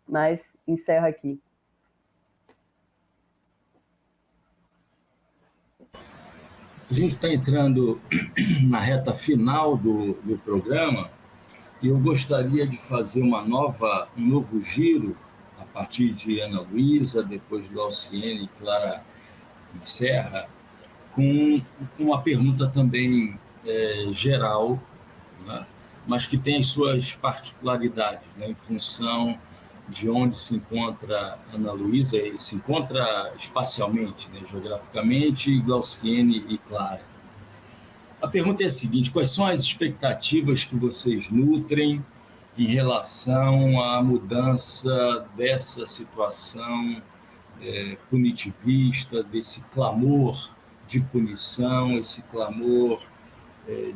Mas encerro aqui. A gente está entrando na reta final do programa e eu gostaria de fazer um novo giro a partir de Ana Luísa, depois Glauciene e Clara encerra, com uma pergunta também geral, né? Mas que tem as suas particularidades, né? Em função de onde se encontra Ana Luísa, e se encontra espacialmente, né? Geograficamente, Glauciene e Clara. A pergunta é a seguinte: quais são as expectativas que vocês nutrem em relação à mudança dessa situação punitivista, desse clamor de punição, esse clamor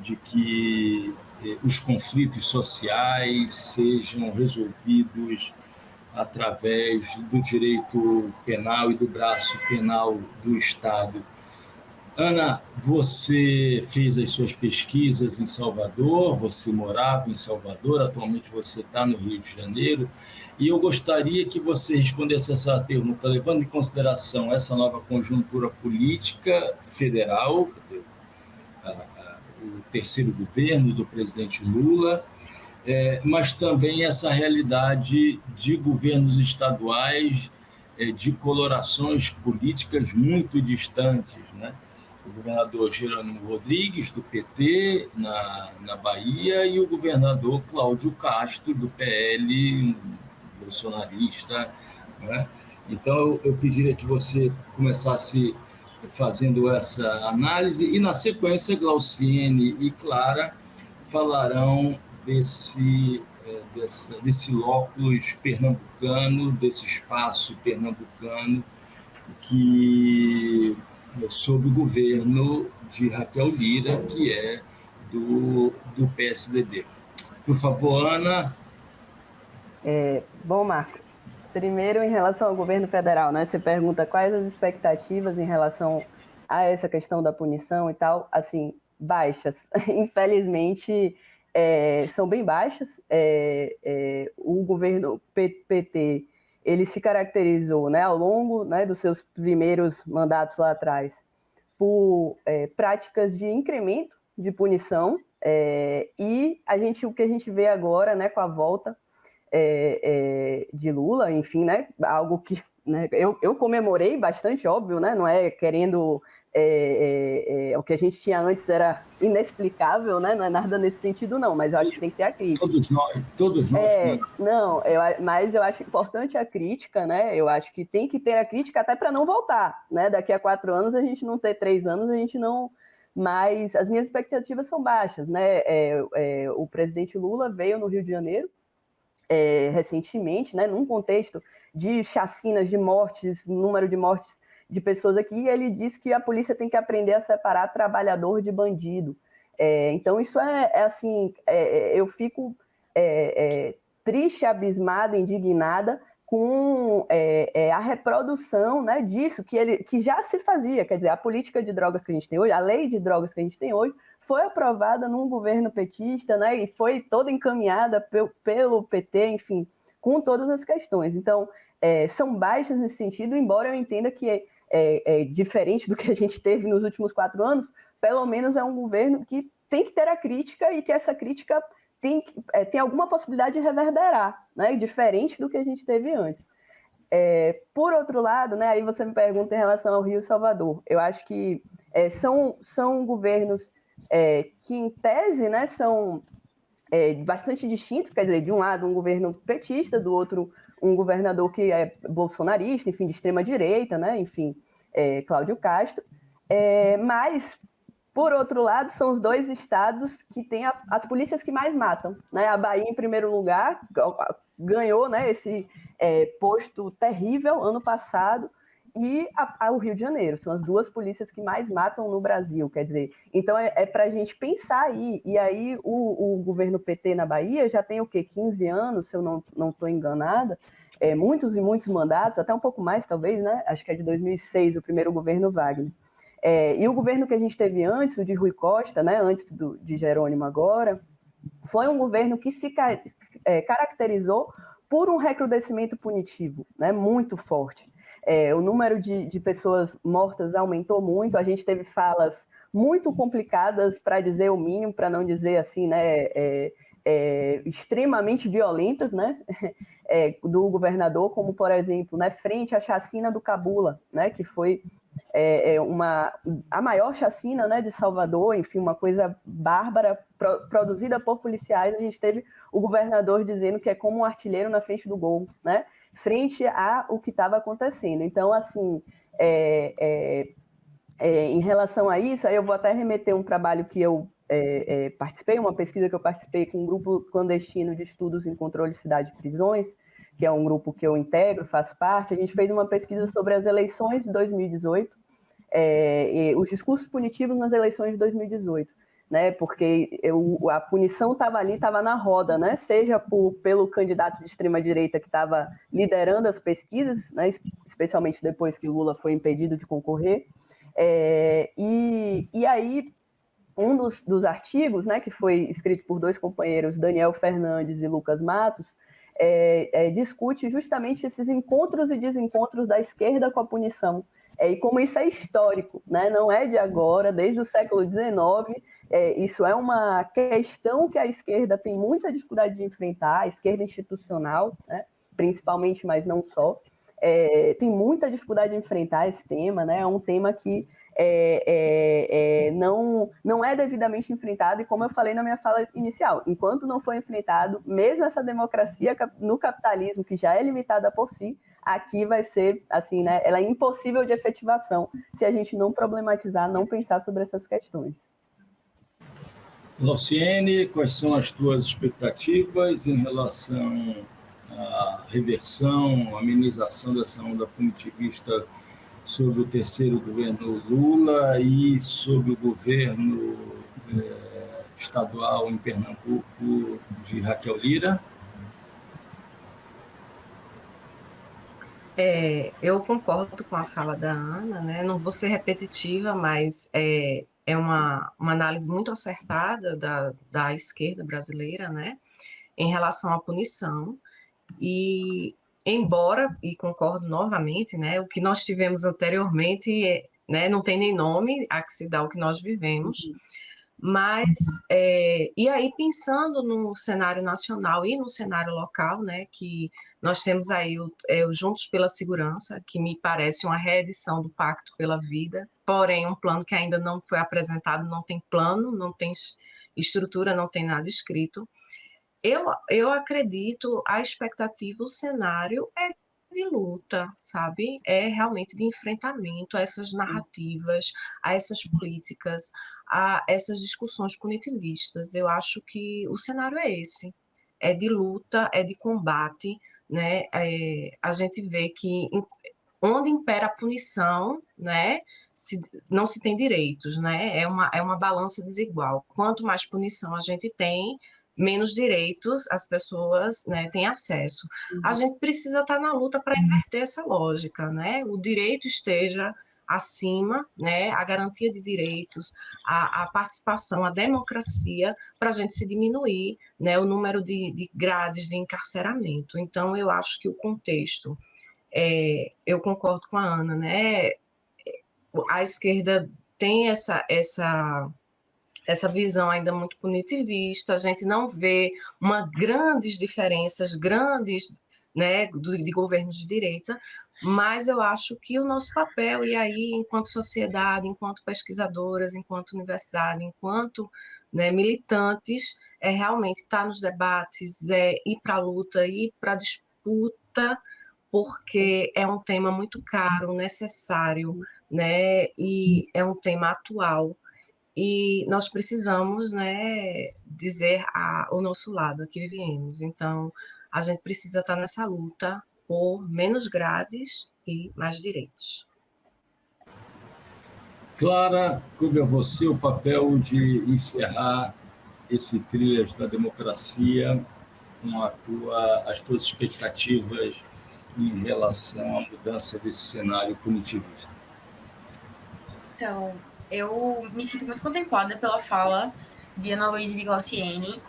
de que os conflitos sociais sejam resolvidos através do direito penal e do braço penal do Estado? Ana, você fez as suas pesquisas em Salvador, você morava em Salvador, atualmente você está no Rio de Janeiro, e eu gostaria que você respondesse essa pergunta, levando em consideração essa nova conjuntura política federal, o terceiro governo do presidente Lula, mas também essa realidade de governos estaduais, de colorações políticas muito distantes, né? O governador Jerônimo Rodrigues, do PT, na Bahia, e o governador Cláudio Castro, do PL, bolsonarista, né? Então, eu pediria que você começasse fazendo essa análise, e, na sequência, Glauciene e Clara falarão desse locus pernambucano, desse espaço pernambucano que sob o governo de Raquel Lira, que é do PSDB. Por favor, Ana. Bom, Marco, primeiro em relação ao governo federal, né? Você pergunta quais as expectativas em relação a essa questão da punição e tal, assim, baixas. Infelizmente, são bem baixas. O governo PT, ele se caracterizou, né, ao longo, né, dos seus primeiros mandatos lá atrás por práticas de incremento de punição, e o que a gente vê agora, né, com a volta de Lula, enfim, né, algo que, né, eu comemorei bastante, óbvio, né, não é querendo... o que a gente tinha antes era inexplicável, né? Não é nada nesse sentido, não, mas eu acho que tem que ter a crítica. Todos nós. Mas eu acho importante a crítica, né? Eu acho que tem que ter a crítica até para não voltar, né? Daqui a 4 anos a gente não ter 3 anos, a gente não... Mas as minhas expectativas são baixas, né? O presidente Lula veio no Rio de Janeiro recentemente, né? Num contexto de chacinas, de mortes, número de mortes de pessoas aqui, e ele disse que a polícia tem que aprender a separar trabalhador de bandido. Então, isso assim, eu fico triste, abismada, indignada com a reprodução, né, disso que já se fazia. Quer dizer, a política de drogas que a gente tem hoje, a lei de drogas que a gente tem hoje, foi aprovada num governo petista, né, e foi toda encaminhada pelo PT, enfim, com todas as questões. Então, são baixas nesse sentido, embora eu entenda que diferente do que a gente teve nos últimos 4 anos, pelo menos é um governo que tem que ter a crítica e que essa crítica tem alguma possibilidade de reverberar, né? Diferente do que a gente teve antes. Por outro lado, né, aí você me pergunta em relação ao Rio e Salvador. Eu acho que são governos que, em tese, né, são bastante distintos, quer dizer, de um lado um governo petista, do outro um governador que é bolsonarista, enfim, de extrema-direita, né, enfim, Cláudio Castro, mas, por outro lado, são os dois estados que têm as polícias que mais matam, né, a Bahia, em primeiro lugar, ganhou, né, esse posto terrível ano passado, e o Rio de Janeiro, são as duas polícias que mais matam no Brasil, quer dizer, então para a gente pensar aí, e aí o governo PT na Bahia já tem o quê, 15 anos, se eu não estou enganada, muitos e muitos mandatos, até um pouco mais talvez, né, acho que é de 2006, o primeiro governo Wagner, e o governo que a gente teve antes, o de Rui Costa, né, antes de Jerônimo agora, foi um governo que se caracterizou por um recrudescimento punitivo, né, muito forte. O número de pessoas mortas aumentou muito, a gente teve falas muito complicadas, para dizer o mínimo, para não dizer assim, né, extremamente violentas, né, do governador, como, por exemplo, né, frente à chacina do Cabula, né, que foi a maior chacina, né, de Salvador, enfim, uma coisa bárbara, produzida por policiais. A gente teve o governador dizendo que é como um artilheiro na frente do gol, né, frente ao que estava acontecendo. Então, assim, em relação a isso, aí eu vou até remeter um trabalho que eu participei, uma pesquisa que eu participei com um grupo clandestino de estudos em controle de cidade e prisões, que é um grupo que eu integro, faço parte. A gente fez uma pesquisa sobre as eleições de 2018, os discursos punitivos nas eleições de 2018, né? Porque a punição estava ali, estava na roda, né? Seja pelo candidato de extrema-direita que estava liderando as pesquisas, né? Especialmente depois que Lula foi impedido de concorrer, e aí um dos artigos, né, que foi escrito por dois companheiros, Daniel Fernandes e Lucas Matos, discute justamente esses encontros e desencontros da esquerda com a punição, e como isso é histórico, né? Não é de agora, desde o século XIX, isso é uma questão que a esquerda tem muita dificuldade de enfrentar, a esquerda institucional, né, principalmente, mas não só, tem muita dificuldade de enfrentar esse tema, né? É um tema que não é devidamente enfrentado, e como eu falei na minha fala inicial, enquanto não for enfrentado, mesmo essa democracia no capitalismo, que já é limitada por si, aqui vai ser, assim, né, ela é impossível de efetivação se a gente não problematizar, não pensar sobre essas questões. Lauciene, quais são as tuas expectativas em relação à reversão, amenização dessa onda punitivista sobre o terceiro governo Lula e sobre o governo estadual em Pernambuco de Raquel Lira? Eu concordo com a fala da Ana, né? Não vou ser repetitiva, mas é uma análise muito acertada da esquerda brasileira, né? Em relação à punição. E, embora, e concordo novamente, né? O que nós tivemos anteriormente, né? Não tem nem nome a que se dá o que nós vivemos. Mas, e aí pensando no cenário nacional e no cenário local, né, que nós temos aí o Juntos pela Segurança, que me parece uma reedição do Pacto pela Vida, porém um plano que ainda não foi apresentado, não tem plano, não tem estrutura, não tem nada escrito. Eu acredito, a expectativa, o cenário é de luta, sabe? É realmente de enfrentamento a essas narrativas, a essas políticas, a essas discussões punitivistas. Eu acho que o cenário é esse, é de luta, é de combate, né? A gente vê que onde impera a punição, né? Não se tem direitos, né? É uma balança desigual. Quanto mais punição a gente tem, menos direitos as pessoas, né, têm acesso. A gente precisa estar na luta para inverter essa lógica, né? O direito esteja acima, né? A garantia de direitos, a participação, a democracia, para a gente se diminuir, né, o número de grades de encarceramento. Então, eu acho que o contexto, eu concordo com a Ana, né? A esquerda tem essa visão ainda muito punitivista, a gente não vê grandes diferenças, grandes né, de governos de direita, mas eu acho que o nosso papel, e aí, enquanto sociedade, enquanto pesquisadoras, enquanto universidade, enquanto, né, militantes, é realmente estar nos debates, é ir para a luta, ir para a disputa, porque é um tema muito caro, necessário, né, e é um tema atual. E nós precisamos, né, dizer o nosso lado, aqui viemos. Então, a gente precisa estar nessa luta por menos grades e mais direitos. Clara, coube a você o papel de encerrar esse Trilhas da Democracia com as tuas expectativas em relação à mudança desse cenário punitivista. Então, eu me sinto muito contemplada pela fala de Ana Luísa e de Glauciene.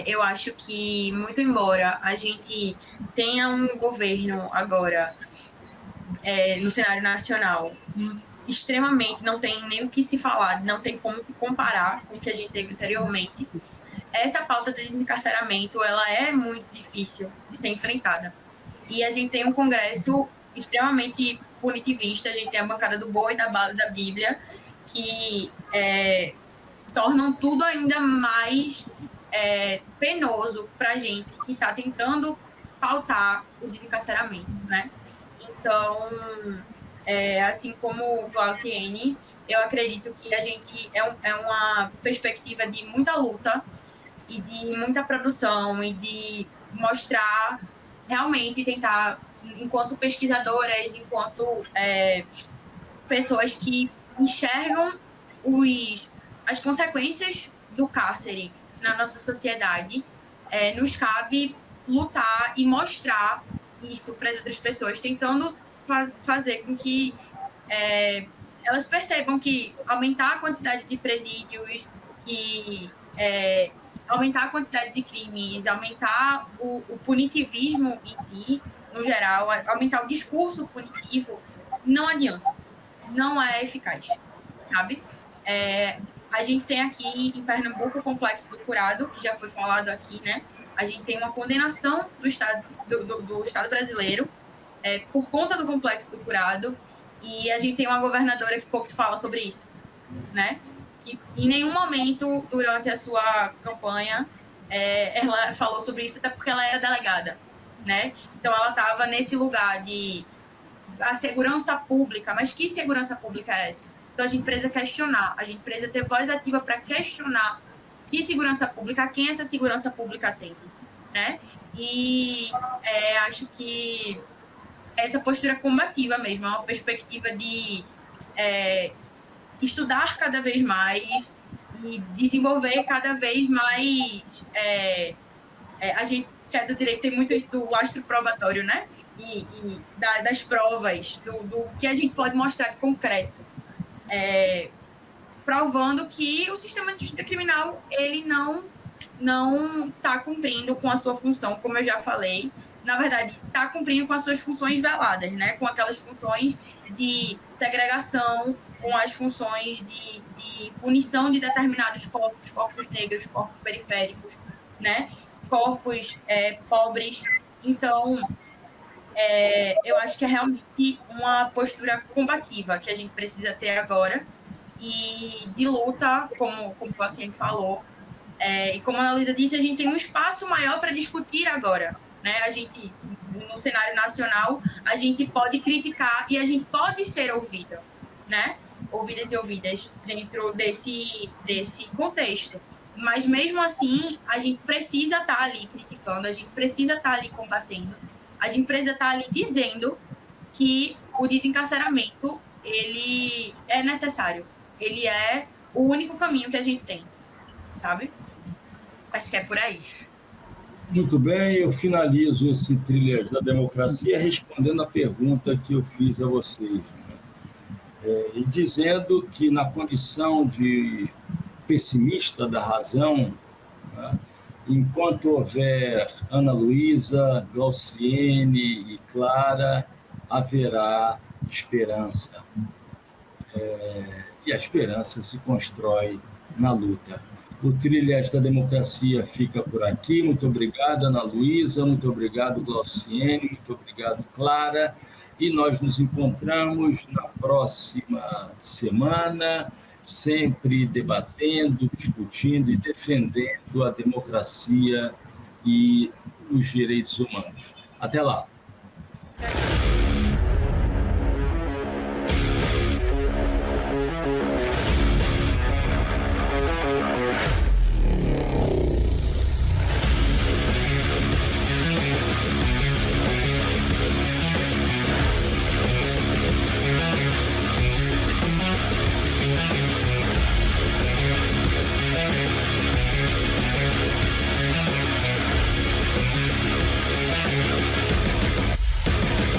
Eu acho que, muito embora a gente tenha um governo agora no cenário nacional extremamente, não tem nem o que se falar, não tem como se comparar com o que a gente teve anteriormente, essa pauta do desencarceramento, ela é muito difícil de ser enfrentada. E a gente tem um Congresso extremamente punitivista, a gente tem a bancada do boi, da bala e da Bíblia, que tornam tudo ainda mais penoso para a gente que está tentando pautar o desencarceramento, né? Então, assim como o Glauciene, eu acredito que a gente é uma perspectiva de muita luta e de muita produção e de mostrar, realmente tentar, enquanto pesquisadoras, enquanto pessoas que enxergam as consequências do cárcere na nossa sociedade, nos cabe lutar e mostrar isso para as outras pessoas, tentando fazer com que elas percebam que aumentar a quantidade de presídios, que aumentar a quantidade de crimes, aumentar o punitivismo em si, no geral, aumentar o discurso punitivo, não adianta, não é eficaz, sabe? A gente tem aqui em Pernambuco o Complexo do Curado, que já foi falado aqui, né? A gente tem uma condenação do Estado brasileiro por conta do Complexo do Curado, e a gente tem uma governadora que pouco se fala sobre isso, né? Que em nenhum momento durante a sua campanha ela falou sobre isso, até porque ela era delegada, né? Então ela estava nesse lugar de a segurança pública, mas que segurança pública é essa? Então a gente precisa questionar, a gente precisa ter voz ativa para questionar que segurança pública, quem essa segurança pública tem, né? E acho que essa postura combativa mesmo, é uma perspectiva de estudar cada vez mais e desenvolver cada vez mais. A gente que é do direito tem muito isso do lastro probatório, né? E das provas, do que a gente pode mostrar de concreto, provando que o sistema de justiça criminal ele não está cumprindo com a sua função, como eu já falei. Na verdade, está cumprindo com as suas funções veladas, né? Com aquelas funções de segregação, com as funções de punição de determinados corpos negros, corpos periféricos, né? Corpos pobres. Então, eu acho que é realmente uma postura combativa que a gente precisa ter agora e de luta, como o paciente falou. E como a Ana Luísa disse, a gente tem um espaço maior para discutir agora, né? A gente, no cenário nacional, a gente pode criticar e a gente pode ser ouvida, né? Ouvidas e ouvidas dentro desse contexto. Mas, mesmo assim, a gente precisa estar ali criticando, a gente precisa estar ali combatendo, a gente precisa estar ali dizendo que o desencarceramento, ele é necessário. Ele é o único caminho que a gente tem, sabe? Acho que é por aí. Muito bem, eu finalizo esse Trilhas da Democracia respondendo a pergunta que eu fiz a vocês, né? E dizendo que na condição de pessimista da razão, né, enquanto houver Ana Luísa, Glauciene e Clara, haverá esperança. E a esperança se constrói na luta. O Trilhas da Democracia fica por aqui. Muito obrigado, Ana Luísa, muito obrigado, Glauciene, muito obrigado, Clara. E nós nos encontramos na próxima semana, sempre debatendo, discutindo e defendendo a democracia e os direitos humanos. Até lá!